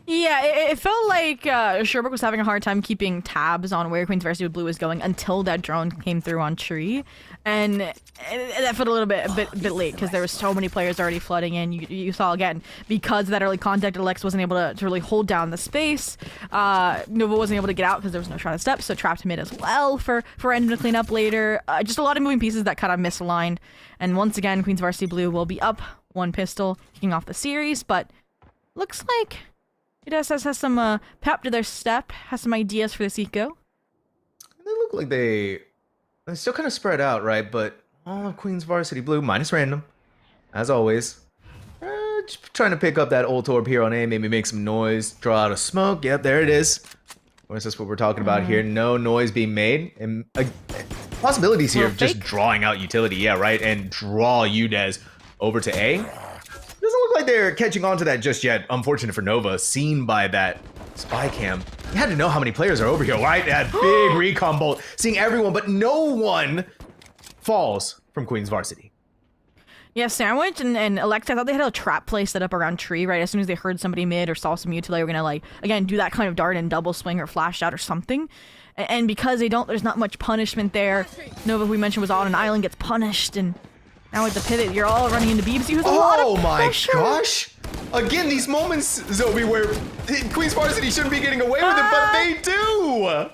Yeah, it felt like Sherbrooke was having a hard time keeping tabs on where Queens Varsity Blue was going until that drone came through on tree, and that felt a little bit late because there were so many players already flooding in. You saw again, because of that early contact, Alex wasn't able to really hold down the space. Nova wasn't able to get out because there was no shot of step, so trapped mid as well for Endem to clean up later. Just a lot of moving pieces that kind of misaligned, and once again, Queens Varsity Blue will be up 1 pistol, kicking off the series, but looks like UDES has some pep to their step, has some ideas for this eco. They look like they're still kind of spread out, right? But all of Queens Varsity Blue, minus random, as always. Just trying to pick up that old orb here on A, maybe make some noise, draw out a smoke. Yep, there it is. What is this what we're talking about here? No noise being made. And possibilities here of just drawing out utility, yeah, right? And draw UDES over to A. Doesn't look like they're catching on to that just yet. Unfortunate for Nova, seen by that spy cam. You had to know how many players are over here, right? That big recon bolt, seeing everyone, but no one falls from Queen's Varsity. Yeah, Sandwich and Alexa, I thought they had a trap play set up around tree, right? As soon as they heard somebody mid or saw some mutilate, they were gonna, like, again, do that kind of dart and double swing or flash out or something. And because there's not much punishment there. Nova, who we mentioned, was on an island, gets punished, and now with the pivot, you're all running into Beebsy, who's a lot of pressure. Oh my gosh! Again, these moments, Zoe, where Queen's Varsity shouldn't be getting away with it, but they do!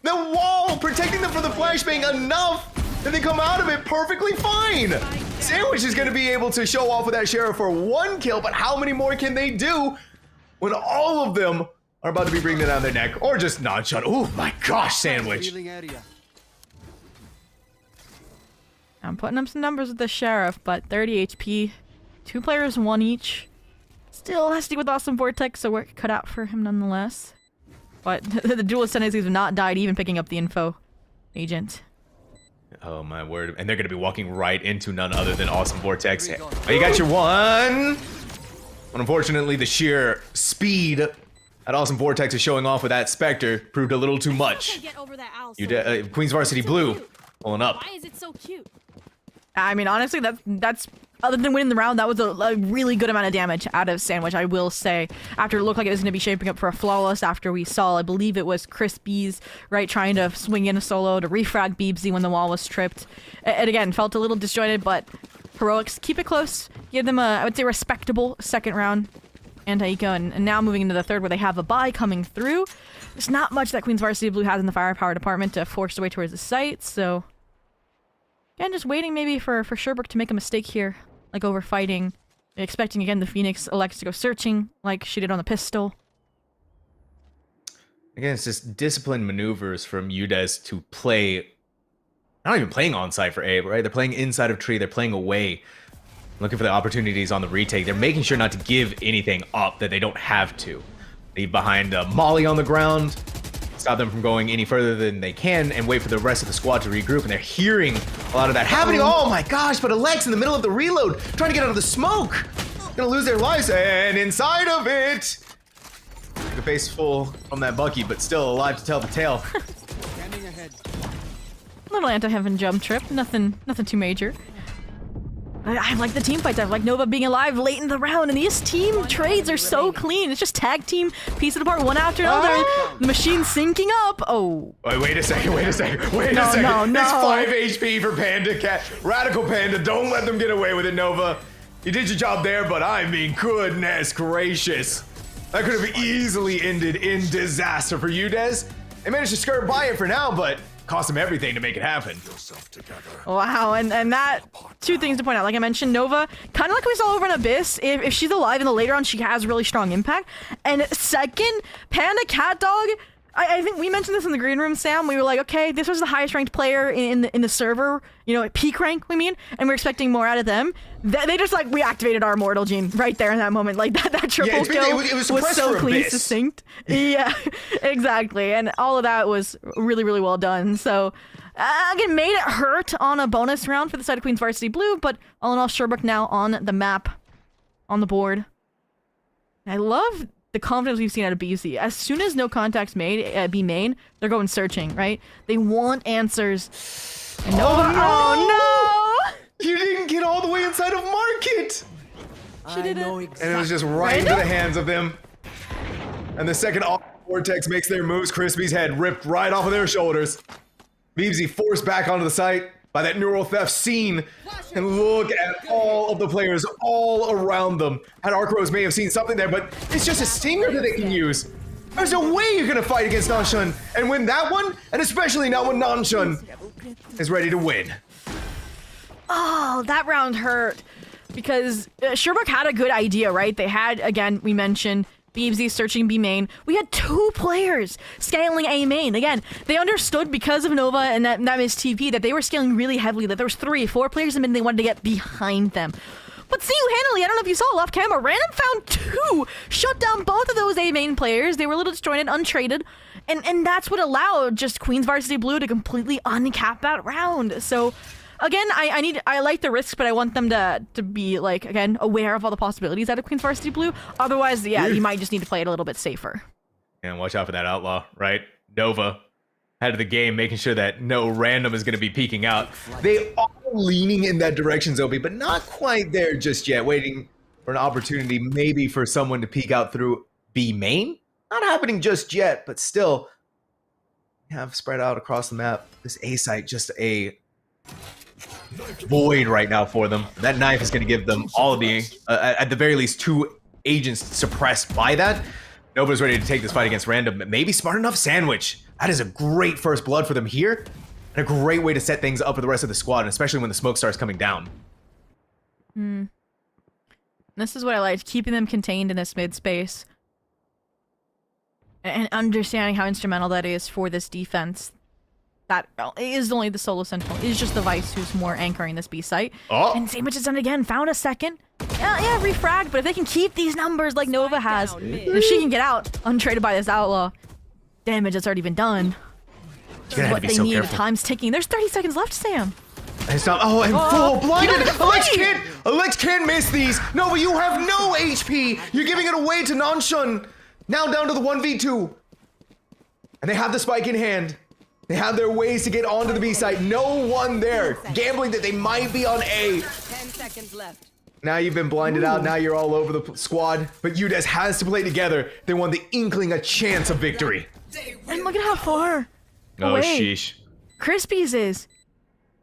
The wall protecting them from the flashbang enough that they come out of it perfectly fine! Sandwich is gonna be able to show off with that Sheriff for 1 kill, but how many more can they do when all of them are about to be bringing it down their neck, or just non-shot? Oh my gosh, Sandwich! I'm putting up some numbers with the Sheriff, but 30 HP, 2 players, 1 each. Still has to deal with Awesome Vortex, so work cut out for him nonetheless. But the duelist tendencies have not died, even picking up the info agent. Oh my word, and they're gonna be walking right into none other than Awesome Vortex. Oh, you got your 1! But unfortunately, the sheer speed that Awesome Vortex is showing off with that Spectre proved a little too much. Queen's Varsity Blue pulling up. Why is it so cute? I mean, honestly, that's other than winning the round, that was a really good amount of damage out of Sandwich, I will say. After it looked like it was going to be shaping up for a flawless, after we saw, I believe it was Crispies, right, trying to swing in a solo to refrag Beebsy when the wall was tripped. And again, felt a little disjointed, but Heroics, keep it close. Give them a, I would say, respectable second round. Anti-Eco, and now moving into the third where they have a bye coming through. There's not much that Queen's Varsity Blue has in the firepower department to force their way towards the site, so... Again, just waiting maybe for Sherbrooke to make a mistake here, like over fighting. Expecting again the Phoenix Alexa to go searching like she did on the pistol. Again, it's just disciplined maneuvers from UDES to play, not even playing on site for A, right? They're playing inside of tree, they're playing away, looking for the opportunities on the retake. They're making sure not to give anything up that they don't have to. Leave behind Molly on the ground, stop them from going any further than they can, and wait for the rest of the squad to regroup. And they're hearing a lot of that happening. Oh my gosh, but Alex in the middle of the reload, trying to get out of the smoke. Gonna lose their lives, and inside of it, the face full from that Bucky, but still alive to tell the tale. Little anti-heaven jump trip, nothing too major. I like the team fights. I like Nova being alive late in the round, and these team trades are so clean. It's just tag team, piece it apart, one after another. The machine syncing up. Oh. Wait a second. Wait a second. It's 5 HP for Panda Cat. Radical Panda, don't let them get away with it, Nova. You did your job there, but I mean, goodness gracious. That could have easily ended in disaster for UDES. They managed to skirt by it for now, but cost them everything to make it happen. Wow, and that, 2 things to point out. Like I mentioned, Nova, kind of like we saw over in Abyss, if she's alive in the later on, she has really strong impact. And second, Panda Cat Dog, I think we mentioned this in the green room, Sam. We were like, okay, this was the highest ranked player in the server, you know, peak rank, we mean, and we're expecting more out of them. They just, like, reactivated our immortal gene right there in that moment. Like, that triple kill was so clean, succinct. Yeah, exactly. And all of that was really, really well done. So, again, made it hurt on a bonus round for the side of Queen's Varsity Blue, but all in all, Sherbrooke now on the map, on the board. I love the confidence we've seen out of BC. As soon as no contact's made, be made, they're going searching, right? They want answers. And Nova, oh no! You didn't get all the way inside of Market! She did it. And it was just right into the hands of them. And the second Vortex makes their moves, Crispy's head ripped right off of their shoulders. Beebsy forced back onto the site by that neural theft scene. And look at all of the players all around them. Had Arcros may have seen something there, but it's just a stinger that they can use. There's no way you're gonna fight against Nanshun and win that one, and especially not when Nanshun is ready to win. Oh, that round hurt. Because Sherbrooke had a good idea, right? They had, again, we mentioned Beebsy searching B main. We had 2 players scaling A main. Again, they understood because of Nova and that missed TP that they were scaling really heavily, that there was 3, 4 players in mid and they wanted to get behind them. But single-handedly, I don't know if you saw off camera, Random found 2, shut down both of those A main players. They were a little disjointed, untraded, and that's what allowed just Queen's Varsity Blue to completely uncap that round. So again, I like the risks, but I want them to be, like, again, aware of all the possibilities out of Queen's Varsity Blue. Otherwise, yeah, you might just need to play it a little bit safer. And watch out for that outlaw, right? Nova, head of the game, making sure that no random is going to be peeking out. They all leaning in that direction, Zobi, but not quite there just yet. Waiting for an opportunity, maybe for someone to peek out through B main. Not happening just yet, but still have spread out across the map. This A site just a void right now for them. That knife is going to give them all of the, at the very least, 2 agents suppressed by that. Nova's ready to take this fight against Random. Maybe smart enough sandwich. That is a great first blood for them here. And a great way to set things up for the rest of the squad, and especially when the smoke starts coming down. This is what I liked, keeping them contained in this mid space. And understanding how instrumental that is for this defense. That is only the solo sentinel. It is just the Vice who's more anchoring this B site. Oh. And Sandwich has done it again. Found a second. Yeah, refragged. But if they can keep these numbers like Nova has, if she can get out untraded by this outlaw, damage that's already been done. This is what they need. Careful. Time's ticking. There's 30 seconds left, Sam. And it's not. Oh, and full blinded. Alex can't miss these. Nova, you have no HP. You're giving it away to Nanshun. Now down to the 1v2. And they have the spike in hand. They have their ways to get onto the B site. No one there. Gambling that they might be on A. 10 seconds left. Now you've been blinded out. Now you're all over the squad. But UDES has to play together. They want the inkling a chance of victory. And look at how far Oh, away sheesh. Crispies is.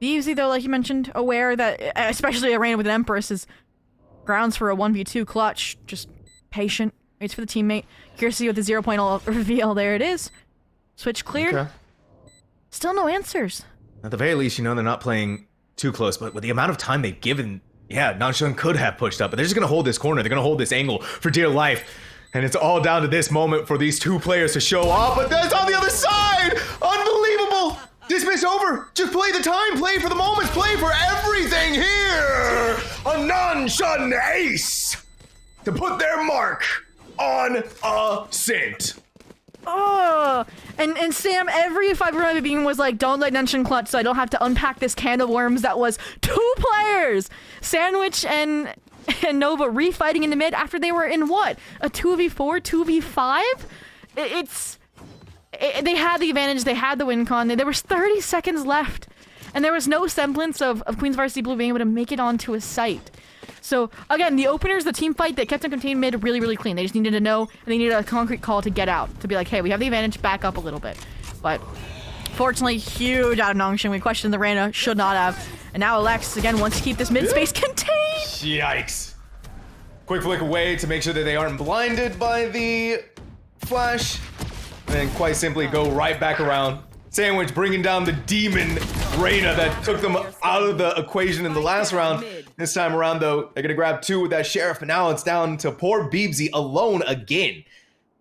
Beavsy, though, like you mentioned, aware that, especially a Reina with an Empress, is grounds for a 1v2 clutch. Just patient. Waits for the teammate. Curious to see what the 0.0 reveal. There it is. Switch cleared. Okay. Still no answers. At the very least, you know they're not playing too close, but with the amount of time they've given, yeah, Nanshun could have pushed up, but they're just going to hold this corner. They're going to hold this angle for dear life. And it's all down to this moment for these 2 players to show off, but that's on the other side! Unbelievable! Dismiss over! Just play the time, play for the moments, play for everything here! A Nanshun ace! To put their mark on a scent. Oh, and Sam, every fiber of being was like, don't let Nenshin clutch so I don't have to unpack this can of worms that was 2 players! Sandwich and Nova refighting in the mid after they were in what? A 2v4, 2v5? They had the advantage, they had the win con, there was 30 seconds left, and there was no semblance of Queen's Varsity Blue being able to make it onto a site. So, again, the openers, the team fight, they kept them contained mid really, really clean. They just needed to know, and they needed a concrete call to get out. To be like, hey, we have the advantage, back up a little bit. But, fortunately, huge out of Nangshan. We questioned the Reyna, should not have. And now Alex, again, wants to keep this mid space contained. Yikes. Quick flick away to make sure that they aren't blinded by the flash. And quite simply go right back around. Sandwich bringing down the demon Reyna that took them out of the equation in the last round. This time around, though, they're going to grab 2 with that Sheriff, but now it's down to poor Beebsy alone again.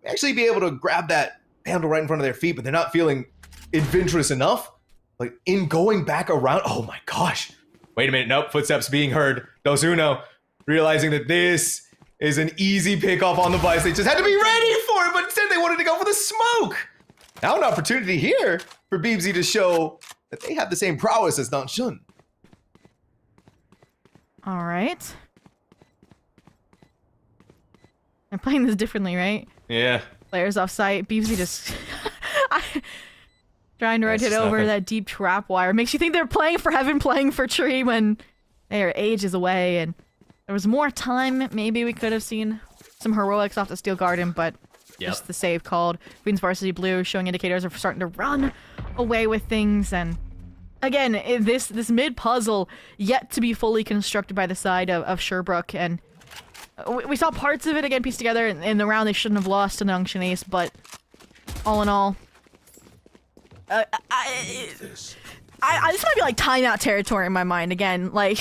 Actually be able to grab that handle right in front of their feet, but they're not feeling adventurous enough. Like, in going back around, oh my gosh. Wait a minute, nope, footsteps being heard. Dos Uno, realizing that this is an easy pickoff on the Vice. They just had to be ready for it, but instead they wanted to go for the smoke. Now an opportunity here for Beebsy to show that they have the same prowess as Nanshun. All right. I'm playing this differently, right? Yeah. Players off site. Beebsy just trying to rotate over that deep trap wire. Makes you think they're playing for heaven, playing for tree when they are ages away. And there was more time. Maybe we could have seen some heroics off the Steel Garden, but just the save called. Queen's Varsity Blue showing indicators of starting to run away with things. And again, this mid puzzle yet to be fully constructed by the side of Sherbrooke. And we saw parts of it again pieced together in the round they shouldn't have lost to the Nungshan Ace, but all in all, this might be like timeout territory in my mind again. Like,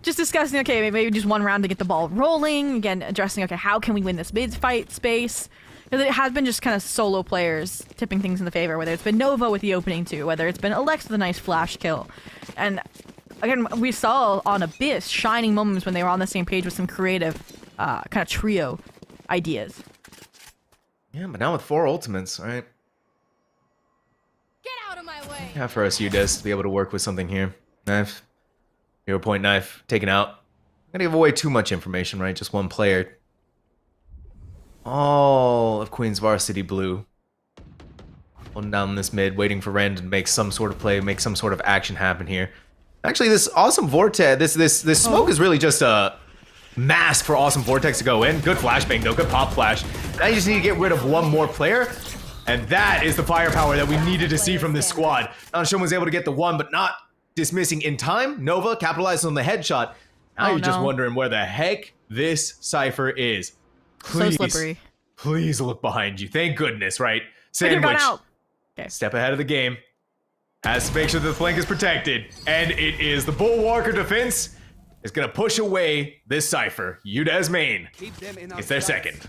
just discussing, okay, maybe just one round to get the ball rolling. Again, addressing, okay, how can we win this mid fight space? Because it has been just kind of solo players tipping things in the favor, whether it's been Nova with the opening 2, whether it's been Alex with a nice flash kill. And again, we saw on Abyss shining moments when they were on the same page with some creative kind of trio ideas. Yeah, but now with 4 ultimates, all right? Get out of my way. Yeah, for us UDES to be able to work with something here. Knife. 0-point knife. Taken out. I'm gonna give away too much information, right? Just one player. All of Queen's Varsity Blue. Holding down this mid, waiting for Rand to make some sort of play, make some sort of action happen here. Actually, this Awesome Vortex, this smoke is really just a mask for Awesome Vortex to go in. Good flashbang though, good pop flash. Now you just need to get rid of one more player, and that is the firepower that we needed to see from this squad. Nanshun was able to get the one, but not dismissing in time. Nova capitalized on the headshot. Now you're just wondering where the heck this Cypher is. Please, so slippery. Please look behind you. Thank goodness, right? Sandwich, okay. Step ahead of the game. Has to make sure that the flank is protected. And it is the Bulwarker defense is going to push away this Cypher. UDES main. It's their second.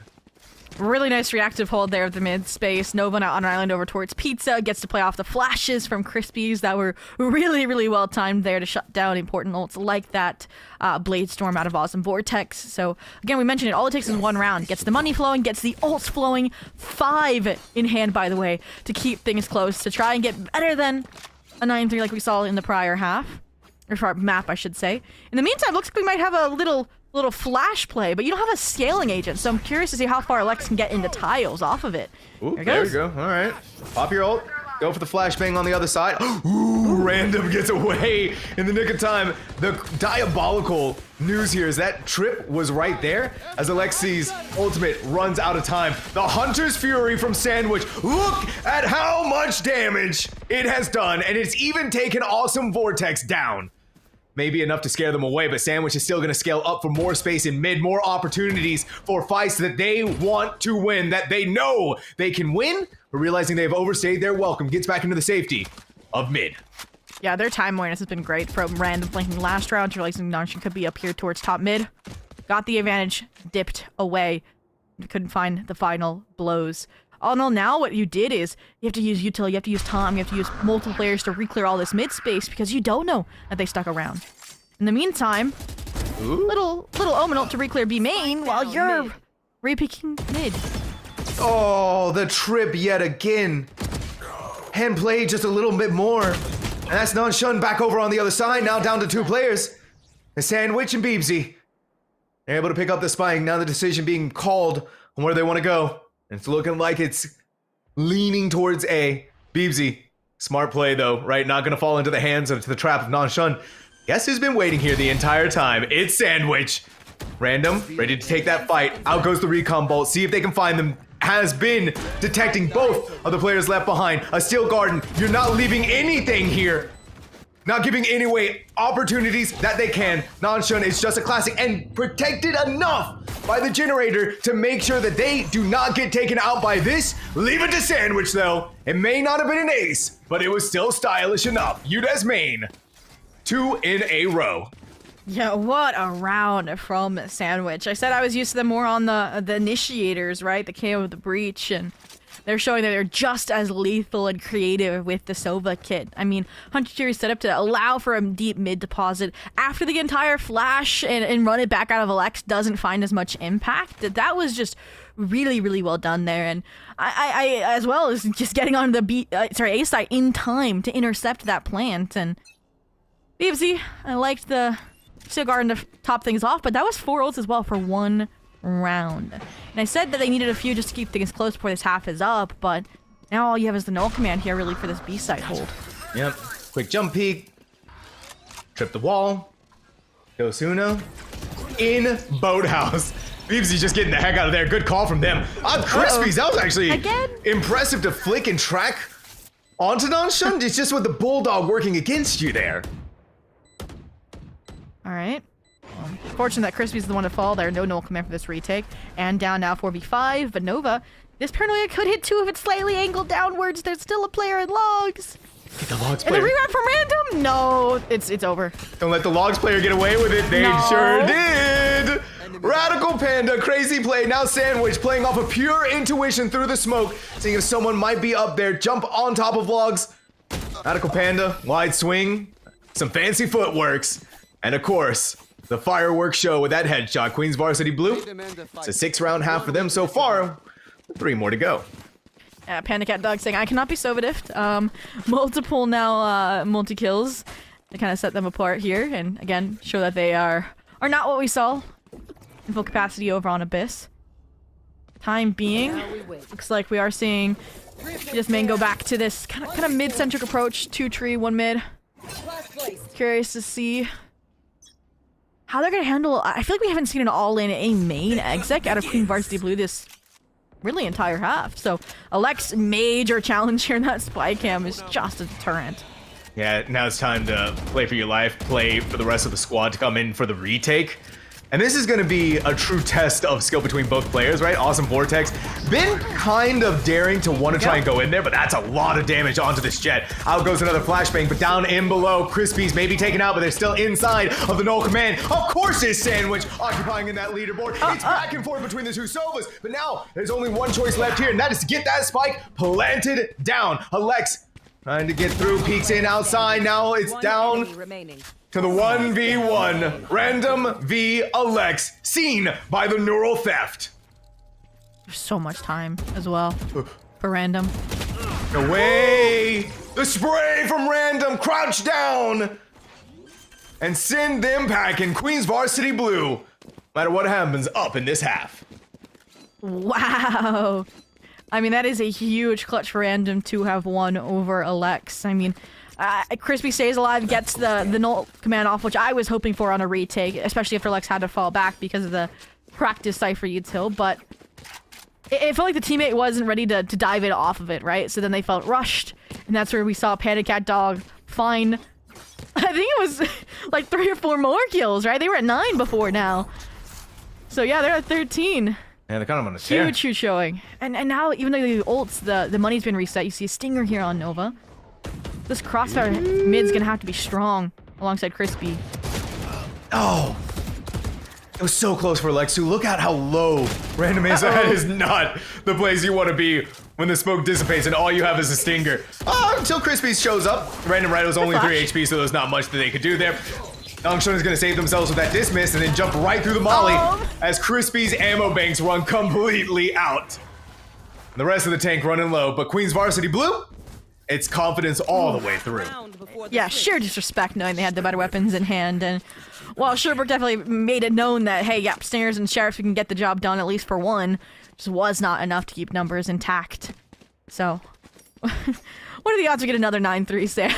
Really nice reactive hold there of the mid space. Nova now on an island over towards Pizza. Gets to play off the flashes from Crispies that were really, really well timed there to shut down important ults like that Blade Storm out of Awesome Vortex. So again, we mentioned it. All it takes is one round. Gets the money flowing, gets the ults flowing. 5 in hand, by the way, to keep things close, to try and get better than a 9-3 like we saw in the prior half. Or map, I should say. In the meantime, looks like we might have a little flash play, but you don't have a scaling agent, so I'm curious to see how far Alex can get into tiles off of it. Ooh, there we go. All right. Pop your ult. Go for the flashbang on the other side. Ooh, Random gets away in the nick of time. The diabolical news here is that trip was right there as Alexi's ultimate runs out of time. The Hunter's Fury from Sandwich. Look at how much damage it has done, and it's even taken Awesome Vortex down. Maybe enough to scare them away, but Sandwich is still going to scale up for more space in mid, more opportunities for fights that they want to win, that they know they can win, but realizing they've overstayed their welcome, gets back into the safety of mid. Yeah, their time awareness has been great from Random flanking last round to realizing Nanshun could be up here towards top mid. Got the advantage, dipped away, couldn't find the final blows. All in all, now what you did is you have to use util, you have to use Tom, you have to use multiple players to re-clear all this mid space because you don't know that they stuck around. In the meantime, little Omen ult to re-clear B main while you're re-picking mid. Oh, the trip yet again. Hand played just a little bit more. And that's Nanshun back over on the other side, now down to 2 players. The Sandwich and Beebsy. They're able to pick up the spike, now the decision being called on where they want to go. And it's looking like it's leaning towards A. Beebsy, smart play though, right? Not gonna fall into the hands of the trap of Nanshun. Guess who's been waiting here the entire time? It's Sandwich. Random, ready to take that fight. Out goes the recon bolt. See if they can find them. Has been detecting both of the players left behind. A steel garden. You're not leaving anything here. Not giving anyway opportunities that they can. Nanshun is just a classic and protected enough by the generator to make sure that they do not get taken out by this. Leave it to Sandwich though. It may not have been an ace, but it was still stylish enough. UDES main. 2 in a row. Yeah, what a round from Sandwich. I said I was used to them more on the initiators, right? The KO of the Breach, and they're showing that they're just as lethal and creative with the Sova kit. I mean, Hunter Fury set up to allow for a deep mid deposit after the entire flash and run it back out of Alex doesn't find as much impact. That was just really, really well done there. And I as well as just getting on the A side in time to intercept that plant. And Beebsy, I liked the Steel Garden to top things off, but that was 4 ults as well for 1 round. And I said that they needed a few just to keep things close before this half is up, but now all you have is the null command here really for this B side hold. Yep. Quick jump peek. Trip the wall. Dosuna. In Boathouse. Beebsy just getting the heck out of there. Good call from them. Crispies, that was actually impressive to flick and track onto Nanshun. It's just with the Bulldog working against you there. Alright. Fortunate that Crispy's the one to fall there. No null command for this retake. And down now 4v5. But Nova, this paranoia could hit 2 if it's slightly angled downwards. There's still a player in logs. Get the logs player. And the rerun from Random? No, it's over. Don't let the logs player get away with it. They sure did. Radical Panda, crazy play. Now Sandwich playing off of pure intuition through the smoke. Seeing if someone might be up there. Jump on top of logs. Radical Panda, wide swing. Some fancy footworks. And of course, the fireworks show with that headshot. Queen's Varsity Blue. It's a 6-round half for them so far. 3 more to go. Panda Cat Dog saying, I cannot be Sova-diffed. Multiple now multi-kills to kind of set them apart here. And again, show that they are not what we saw in full capacity over on Abyss. Time being, looks like we are seeing this main go back to this kind of mid-centric approach. 2 tree, 1 mid. Curious to see how they're gonna handle. I feel like we haven't seen an all-in A main exec out of Queen Varsity Blue this really entire half. So Alex's major challenge here in that spy cam is just a deterrent. Yeah, now it's time to play for your life, play for the rest of the squad to come in for the retake. And this is going to be a true test of skill between both players, right? Awesome Vortex. Been kind of daring to want to try and go in there, but that's a lot of damage onto this Jet. Out goes another flashbang, but down in below, Crispy's maybe taken out, but they're still inside of the null command. Of course it's Sandwich occupying in that leaderboard. It's back and forth between the two Sovas, but now there's only one choice left here, and that is to get that spike planted down. Alex trying to get through, peeks in outside, now it's down to the 1v1. Random v Alex, seen by the neural theft. There's so much time as well for Random. Away! The spray from Random, crouch down! And send them packing. Queen's Varsity Blue. No matter what happens, up in this half. Wow. I mean, that is a huge clutch for Random to have won over Alex. I mean, Crispy stays alive, gets the null command off, which I was hoping for on a retake, especially after Alex had to fall back because of the practice Cypher util, but it felt like the teammate wasn't ready to dive it off of it, right? So then they felt rushed, and that's where we saw Panda Cat Dog find, I think it was like 3 or 4 more kills, right? They were at 9 before now. So yeah, they're at 13. Yeah, they're kind of on a tear. Huge showing. And now, even though the ults, the money's been reset, you see a Stinger here on Nova. This crossfire mid's gonna have to be strong alongside Crispy. Oh! It was so close for Lexu. Look at how low Random is. That is not the place you want to be when the smoke dissipates and all you have is a Stinger. Until Crispy shows up. Random right was only 3 HP, so there's not much that they could do there. Longshot is going to save themselves with that dismiss and then jump right through the molly as Crispy's ammo banks run completely out. And the rest of the tank running low, but Queen's Varsity Blue, it's confidence all the way through. Yeah, sheer disrespect knowing they had the better weapons in hand. And while Sherbrooke definitely made it known that, hey, yeah, Stingers and Sheriffs, we can get the job done at least for one, just was not enough to keep numbers intact. So, what are the odds we get another 9-3 save?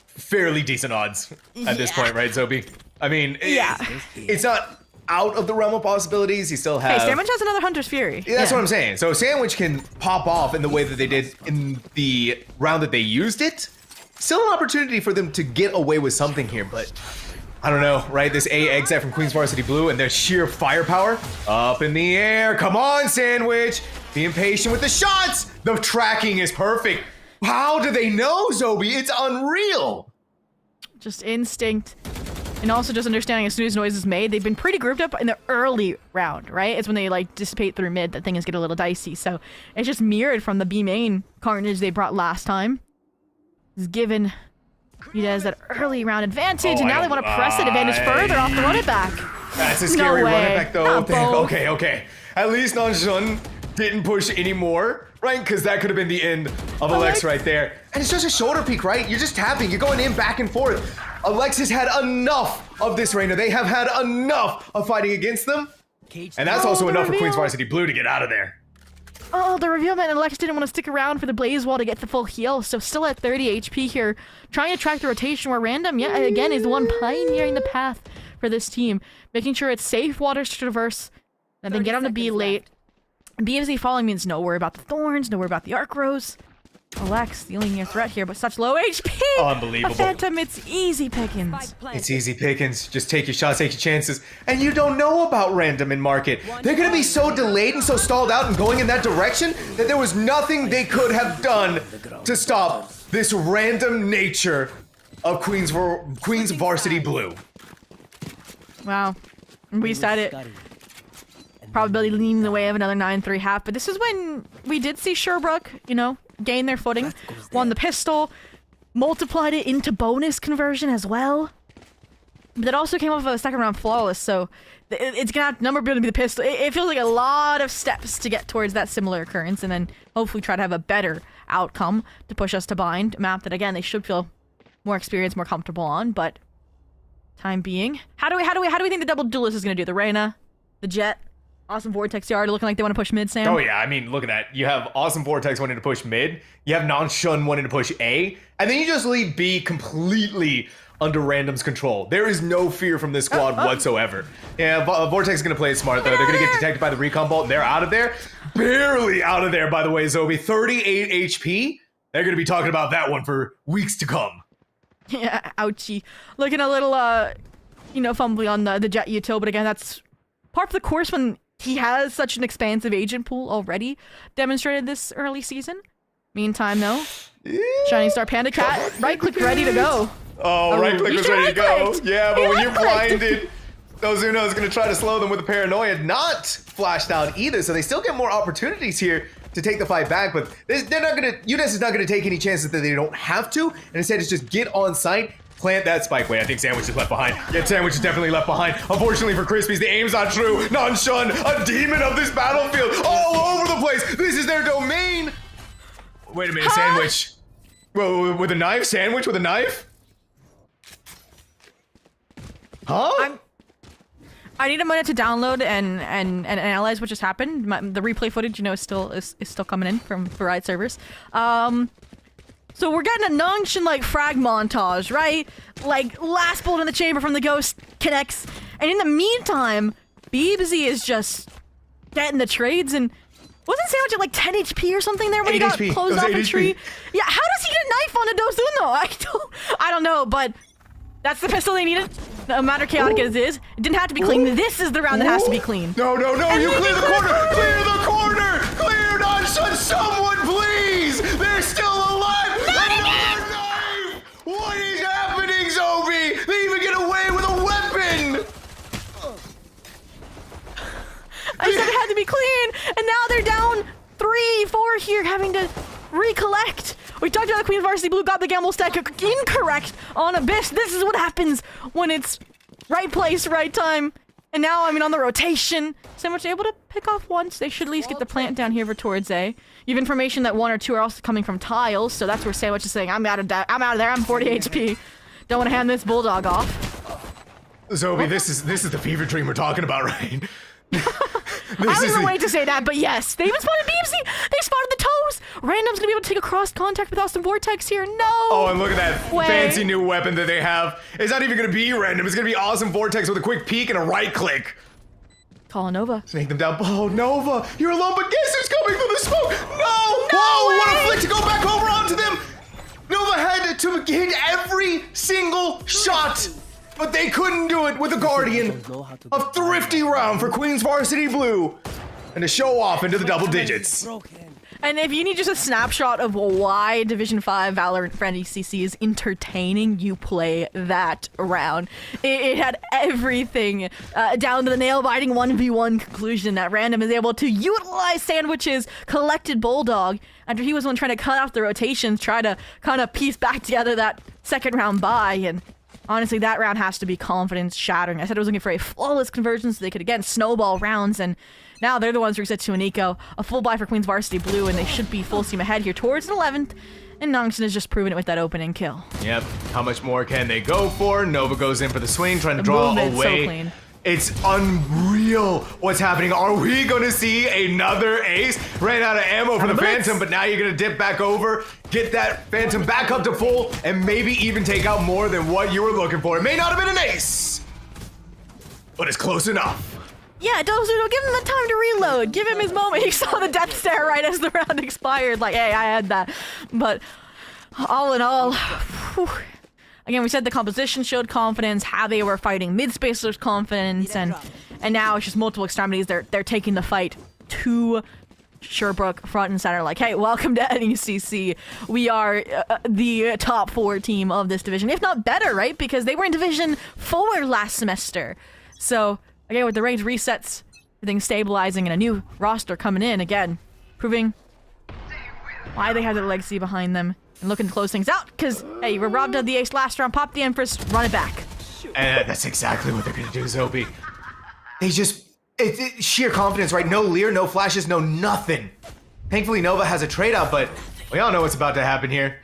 Fairly decent odds at this point, right, Zobi? I mean, it's not out of the realm of possibilities. You still have... Hey, Sandwich has another Hunter's Fury. Yeah, that's what I'm saying. So Sandwich can pop off in the way that they did in the round that they used it. Still an opportunity for them to get away with something here, but I don't know, right? This A exit from Queen's Varsity Blue and their sheer firepower up in the air. Come on, Sandwich. Be impatient with the shots. The tracking is perfect. How do they know, Zobi? It's unreal. Just instinct. And also just understanding as soon as noise is made, they've been pretty grouped up in the early round, right? It's when they like dissipate through mid that things get a little dicey. So it's just mirrored from the B main carnage they brought last time. It's given UDES that early round advantage, and now they want to press that advantage further off the run it back. That's a scary run it back though. Not both. Okay. At least Nanjun didn't push anymore, right? Because that could have been the end of Alex right there. And it's just a shoulder peek, right? You're just tapping. You're going in back and forth. Alex has had enough of this Reina. They have had enough of fighting against them. And that's also enough for Queen's Varsity Blue to get out of there. Oh, the reveal meant Alex didn't want to stick around for the Blaze Wall to get the full heal, so still at 30 HP here. Trying to track the rotation where Random, yet again, is the one pioneering the path for this team. Making sure it's safe waters to traverse, and then get on to B late. BMZ falling means no worry about the Thorns, no worry about the Arc Rose. Alex, the only near threat here, but such low HP! Unbelievable. A Phantom, it's easy pickings. It's easy pickings. Just take your shots, take your chances. And you don't know about Random in market. They're going to be so delayed and so stalled out and going in that direction that there was nothing they could have done to stop this random nature of Queen's Varsity Blue. Wow. We said it. Probability leaning the way of another 9-3 half, but this is when we did see Sherbrooke, gain their footing, won the pistol, multiplied it into bonus conversion as well. But it also came off of a second round flawless, so it's gonna have number building to be the pistol. It feels like a lot of steps to get towards that similar occurrence, and then hopefully try to have a better outcome to push us to bind. A map that again they should feel more experienced, more comfortable on, but time being. How do we think the double duelist is gonna do? The Reyna, the Jet, Awesome Vortex yard looking like they want to push mid, Sam. Oh yeah, I mean, look at that. You have Awesome Vortex wanting to push mid. You have Nanshun wanting to push A. And then you just leave B completely under Random's control. There is no fear from this squad whatsoever. Yeah, Vortex is going to play it smart, though. They're going to get detected by the recon bolt, and they're out of there. Barely out of there, by the way, Zobi. 38 HP. They're going to be talking about that one for weeks to come. Yeah, ouchie. Looking a little, fumbly on the Jet util, but again, that's part of the course when he has such an expansive agent pool already demonstrated this early season. Meantime, though, Shining Star Panda Cat, right click ready to go. Oh, right click was ready to go. Yeah, but when you're right-clicked. blinded, Ozuno is going to try to slow them with the paranoia. Not flashed out either, so they still get more opportunities here to take the fight back, but they're not going to, UDES is not going to take any chances that they don't have to, and instead it's just get on site, plant that spike. Wait, I think Sandwich is left behind. Yeah, Sandwich is definitely left behind. Unfortunately for Crispies, the aim's not true. Nanshun, a demon of this battlefield, all over the place. This is their domain. Wait a minute, Sandwich. Whoa, with a knife? Sandwich with a knife? Huh? I need a minute to download and analyze what just happened. The replay footage, is still coming in from Variety servers. So we're getting a Nangshin frag montage, right? Like last bullet in the chamber from the ghost connects, and in the meantime, Beebsy is just getting the trades and. Wasn't Sandwich at 10 HP or something there when he got HP. closed off the 8 tree? HP. Yeah, how does he get a knife on a Dosuno? I don't know, but that's the pistol they needed. No matter chaotic as it is, it didn't have to be clean. This is the round that has to be clean. No, And you then clear they the corner! Clear the corner! Clear Nanshun! Someone please! They're still alive! Another knife! What is happening, Zobi? They even get away with a weapon! I said it had to be clean, and now they're down 3-4 here, having to recollect. We talked about the Queen's Varsity Blue got the gamble stack incorrect on Abyss. This is what happens when it's right place, right time. And now, on the rotation. Sandwich able to pick off once. They should at least get the plant down here over towards A. You have information that 1 or 2 are also coming from tiles, so that's where Sandwich is saying, I'm out of there, I'm 40 HP. Don't want to hand this Bulldog off. Zobi, this is the fever dream we're talking about, right? I was even waiting to say that, but yes. They even spotted Beebsy! They spotted the toes! Random's gonna be able to take a cross contact with Austin Vortex here. No! Oh, and look at that way. fancy new weapon that they have. It's not even gonna be Random. It's gonna be Awesome Vortex with a quick peek and a right click. Call Nova. Snake them down. Oh, Nova, you're alone, but guess who's coming through the smoke? No! No Whoa, way! what a flick to go back over onto them! Nova had to hit every single shot, but they couldn't do it with a Guardian. A thrifty round for Queen's Varsity Blue, and to show off into the double digits. And if you need just a snapshot of why Division 5 Valorant for NECC is entertaining, you play that round. It had everything down to the nail-biting 1v1 conclusion that Random is able to utilize Sandwich's collected Bulldog after he was the one trying to cut off the rotations, try to kind of piece back together that second round buy, and honestly, that round has to be confidence shattering. I said I was looking for a flawless conversion so they could, again, snowball rounds, and now they're the ones who reset to an eco. A full buy for Queen's Varsity Blue, and they should be full steam ahead here towards an 11th, and Nongson has just proven it with that opening kill. Yep, how much more can they go for? Nova goes in for the swing, trying to draw movement's away. so clean. It's unreal what's happening. Are we gonna see another ace? Ran out of ammo for the Phantom, but now you're gonna dip back over, get that Phantom back up to full, and maybe even take out more than what you were looking for. It may not have been an ace, but it's close enough. Yeah, Dozuno, give him the time to reload. Give him his moment. He saw the death stare right as the round expired. Like, hey, I had that. But all in all, whew. Again, we said the composition showed confidence, how they were fighting mid-space showed confidence, and now it's just multiple extremities. They're taking the fight to Sherbrooke front and center. Like, hey, welcome to NECC. We are the top 4 team of this division, if not better, right? Because they were in Division 4 last semester. So again, with the range resets, everything stabilizing, and a new roster coming in again, proving why they have their legacy behind them. And looking to close things out, because, hey, you were robbed of the ace last round, pop the Empress, run it back. And that's exactly what they're gonna do, Zobi. They just, it's sheer confidence, right? No Lear, no flashes, no nothing. Thankfully, Nova has a trade out, but we all know what's about to happen here.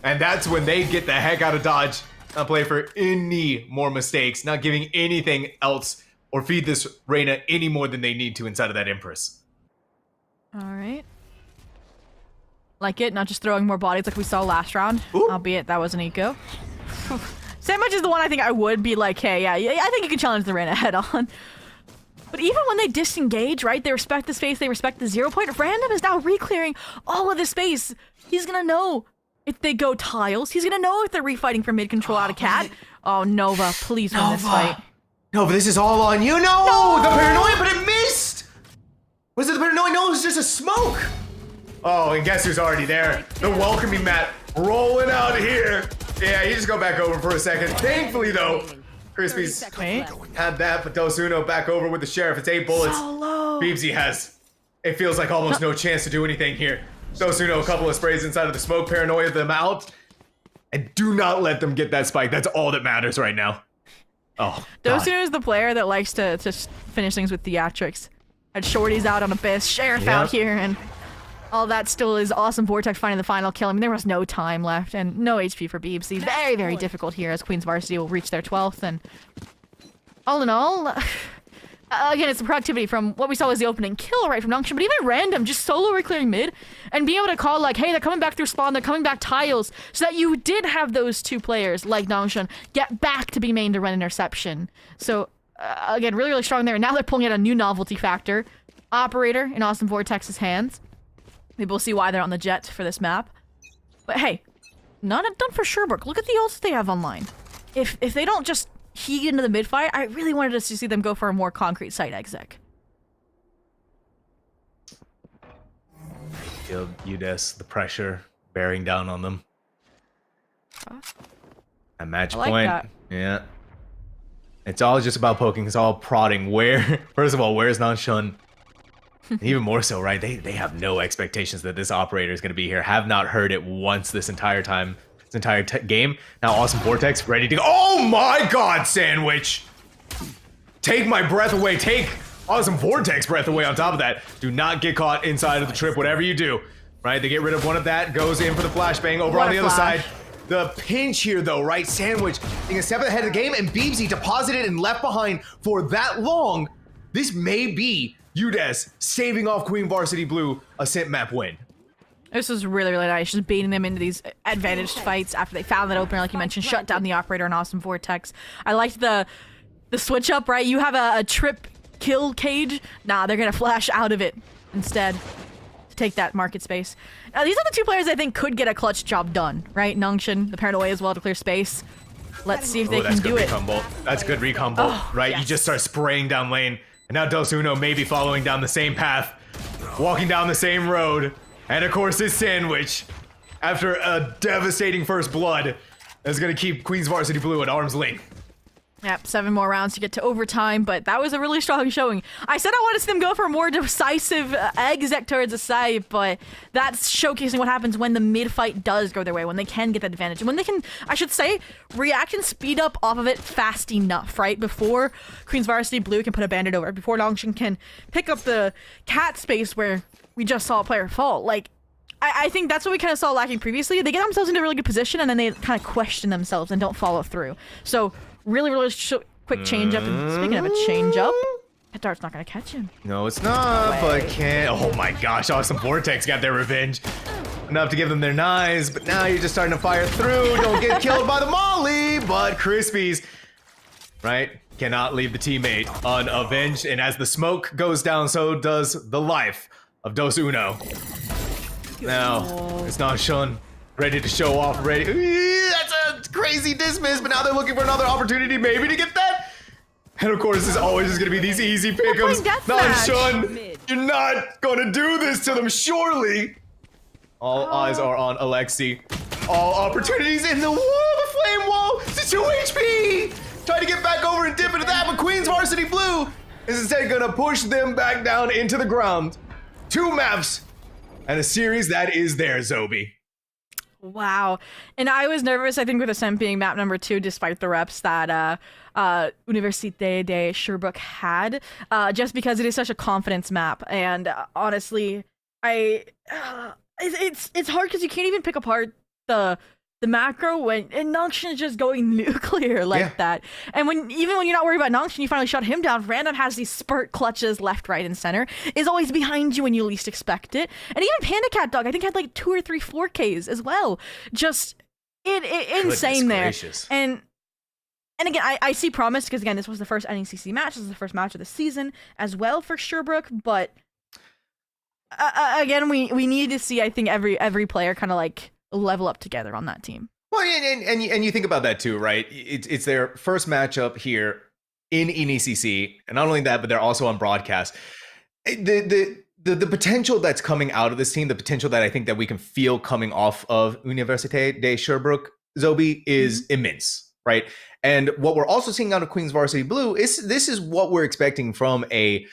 And that's when they get the heck out of Dodge. Not play for any more mistakes, not giving anything else or feed this Reyna any more than they need to inside of that Empress. All right. Like it, not just throwing more bodies like we saw last round, albeit that was an eco. Sandwich is the one I think I would be like, hey, yeah, I think you can challenge the Reyna head on. But even when they disengage, right, they respect the space, they respect the 0 point. Random is now re-clearing all of the space. He's gonna know if they go tiles. He's gonna know if they're refighting for mid control out of cat. Oh, Nova, please win this fight. Nova, this is all on you. No! The paranoia, but it missed! Was it the paranoia? No, it was just a smoke. Oh, and guess who's already there? The welcoming mat rolling out here. Yeah, you just go back over for a second. Thankfully, though, Crispy's had that, but Dos Uno back over with the Sheriff. It's 8 bullets. So low. Beebsy has, it feels like almost no chance to do anything here. Dos Uno, a couple of sprays inside of the smoke, paranoia them out. And do not let them get that spike. That's all that matters right now. Oh, Dos Uno is the player that likes to finish things with theatrics. Had Shorty's out on Abyss, Sheriff out here, and all that still is awesome. Vortex finding the final kill. I mean, there was no time left and no HP for Beebsy. Very, very difficult here as Queen's Varsity will reach their 12th. And all in all, again, it's the productivity from what we saw was the opening kill right from Nongshun, but even Random just solo reclearing mid and being able to call like, hey, they're coming back through spawn, they're coming back tiles, so that you did have those two players like Nongshun get back to be main to run interception. So again, really, really strong there. Now they're pulling out a new novelty factor. Operator in Awesome Vortex's hands. Maybe we'll see why they're on the jet for this map. But hey, not done for Sherbrooke. Look at the ults they have online. If they don't just heat into the mid fight, I really wanted us to see them go for a more concrete site exec. Feel UDES, the pressure bearing down on them. At match point. That. Yeah. It's all just about poking. It's all prodding. Where, first of all, where's Nongshun? Even more so, right? They have no expectations that this operator is going to be here. Have not heard it once this entire time, this entire game. Now, Awesome Vortex ready to go. Oh my God, Sandwich! Take my breath away. Take Awesome Vortex breath away on top of that. Do not get caught inside of the trip, whatever you do. Right? They get rid of one of that, goes in for the flashbang over on the other side. The pinch here, though, right? Sandwich being a step ahead of the game, and Beebsy deposited and left behind for that long. This may be UDES saving off Queen Varsity Blue a Sint map win. This was really, really nice. Just baiting them into these advantaged fights after they found that opener, like you mentioned, shut down the operator and Awesome Vortex. I liked the switch up, right? You have a trip kill cage. Nah, they're gonna flash out of it instead to take that market space. Now, these are the two players I think could get a clutch job done, right? Nongshun, the paranoia as well to clear space. Let's see if they can do it. That's good recon bolt, right? Yes. You just start spraying down lane. And now Dos Uno may be following down the same path, walking down the same road. And of course, this Sandwich, after a devastating first blood, is going to keep Queen's Varsity Blue at arm's length. Yep, 7 more rounds to get to overtime, but that was a really strong showing. I said I wanted to see them go for a more decisive exec towards the side, but that's showcasing what happens when the mid-fight does go their way, when they can get that advantage. And when they can, I should say, react and speed up off of it fast enough, right? Before Queen's Varsity Blue can put a bandit over, before Nongshun can pick up the cat space where we just saw a player fall. Like, I think that's what we kind of saw lacking previously. They get themselves into a really good position, and then they kind of question themselves and don't follow through. So, really, really quick change up. And speaking of a change up, that dart's not going to catch him. No, it's not, but can. Oh my gosh, Awesome Vortex got their revenge. Enough to give them their knives, but now you're just starting to fire through. Don't get killed by the molly, but Crispies, right, cannot leave the teammate unavenged. And as the smoke goes down, so does the life of Dos Uno. Now, it's Nongshun ready to show off, ready. That's a crazy dismiss, but now they're looking for another opportunity maybe to get that. And of course, it's always just gonna be these easy pick'ems. Nongshun, you're not gonna do this to them, surely. All eyes are on Alexi. All opportunities in the wall, the flame wall. It's 2 HP. Try to get back over and dip into that, but Queen's Varsity Blue is instead gonna push them back down into the ground. 2 maps and a series that is theirs, Zobi. Wow. And I was nervous, I think, with Ascent being map number 2, despite the reps that Université de Sherbrooke had, just because it is such a confidence map. And honestly, it's hard because you can't even pick apart the the macro when and Nongshim is just going nuclear like that. And even when you're not worried about Nongshim, you finally shut him down. Random has these spurt clutches left, right, and center. Is always behind you when you least expect it. And even Panda Cat Dog, I think had like 2 or 3 4Ks as well. Just insane there. Gracious. And again, I see promise because again, this was the first NECC match. This is the first match of the season as well for Sherbrooke. But again, we need to see, I think, every player kind of like level up together on that team. Well, and you think about that too, right? It's their first matchup here in NECC, and not only that, but they're also on broadcast. The potential that's coming out of this team, the potential that I think that we can feel coming off of Université de Sherbrooke, Zobi, is immense, right? And what we're also seeing out of Queens Varsity Blue is this is what we're expecting from a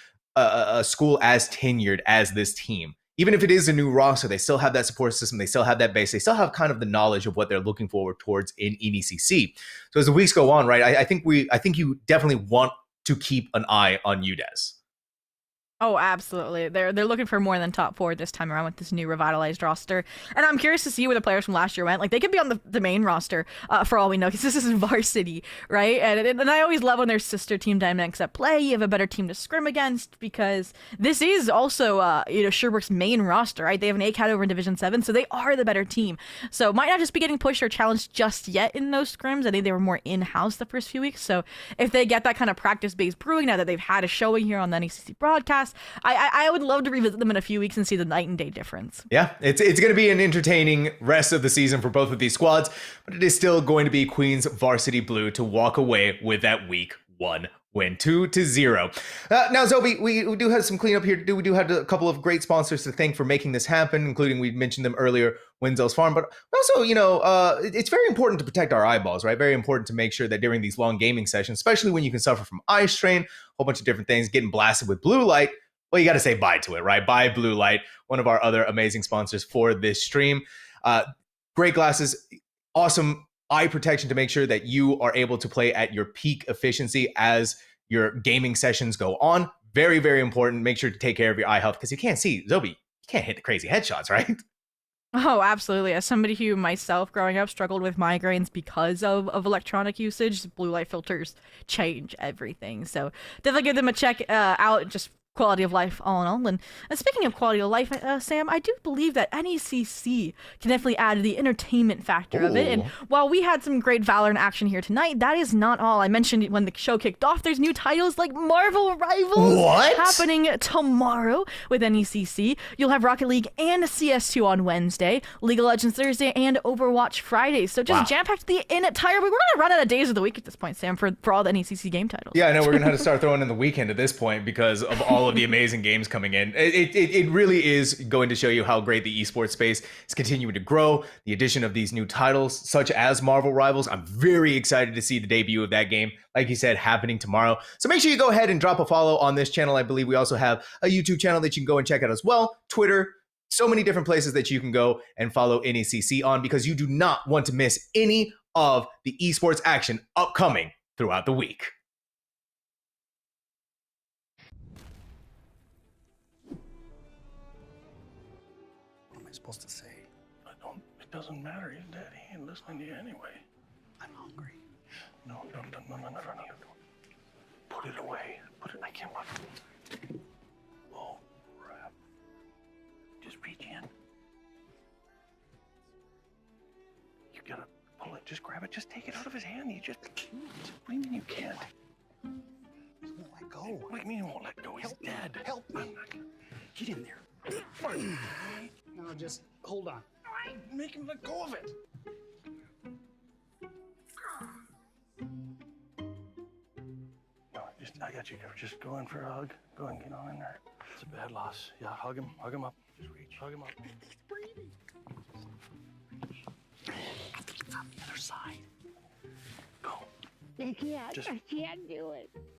school as tenured as this team. Even if it is a new roster, they still have that support system. They still have that base. They still have kind of the knowledge of what they're looking forward towards in NECC. So as the weeks go on, right, I think you definitely want to keep an eye on UDES. Oh, absolutely. They're looking for more than top 4 this time around with this new revitalized roster. And I'm curious to see where the players from last year went. Like, they could be on the main roster for all we know, because this is Varsity, right? And I always love when there's sister team dynamics at play. You have a better team to scrim against, because this is also, Sherbrooke's main roster, right? They have an ACAT over in Division 7, so they are the better team. So might not just be getting pushed or challenged just yet in those scrims. I think they were more in-house the first few weeks. So if they get that kind of practice-based brewing now that they've had a showing here on the NECC broadcast, I would love to revisit them in a few weeks and see the night and day difference. Yeah, it's going to be an entertaining rest of the season for both of these squads, but it is still going to be Queens Varsity Blue to walk away with that week 1 win, 2-0. Now, Zobi, we do have some cleanup here to do. We do have a couple of great sponsors to thank for making this happen, including, we mentioned them earlier, Winzel's Farm. But also, it's very important to protect our eyeballs, right? Very important to make sure that during these long gaming sessions, especially when you can suffer from eye strain, a whole bunch of different things, getting blasted with blue light, well, you got to say bye to it, right? Bye Blue Light, one of our other amazing sponsors for this stream. Great glasses, awesome eye protection to make sure that you are able to play at your peak efficiency as your gaming sessions go on. Very, very important. Make sure to take care of your eye health, because you can't see, Zobi, you can't hit the crazy headshots, right? Oh, absolutely. As somebody who myself growing up struggled with migraines because of electronic usage, blue light filters change everything. So definitely give them a check out. Just quality of life all in all. And speaking of quality of life, Sam, I do believe that NECC can definitely add the entertainment factor of it. And while we had some great Valorant action here tonight, that is not all. I mentioned when the show kicked off, there's new titles like Marvel Rivals happening tomorrow with NECC. You'll have Rocket League and CS2 on Wednesday, League of Legends Thursday, and Overwatch Friday. So just jam-packed the entire week. We're going to run out of days of the week at this point, Sam, for all the NECC game titles. Yeah, I know. We're going to have to start throwing in the weekend at this point because of all of the amazing games coming in. It really is going to show you how great the esports space is continuing to grow. The addition of these new titles, such as Marvel Rivals, I'm very excited to see the debut of that game, like you said, happening tomorrow. So make sure you go ahead and drop a follow on this channel. I believe we also have a YouTube channel that you can go and check out as well, Twitter, so many different places that you can go and follow NECC on, because you do not want to miss any of the esports action upcoming throughout the week. Supposed to say? It doesn't matter. He's dead. He ain't listening to you anyway. I'm hungry. No. Put it away. I can't watch it. Oh, crap. Just reach in. You gotta pull it. Just grab it. Just take it out of his hand. What do you mean you can't? He won't let go. What do you mean he won't let go? He's dead. Help me. Get in there. No, just hold on. Make him let go of it. No, I got you. Just go in for a hug. Go and get on in there. It's a bad loss. Yeah, hug him up. Just reach. Hug him up. He's breathing. I think it's on the other side. Go. I can't do it.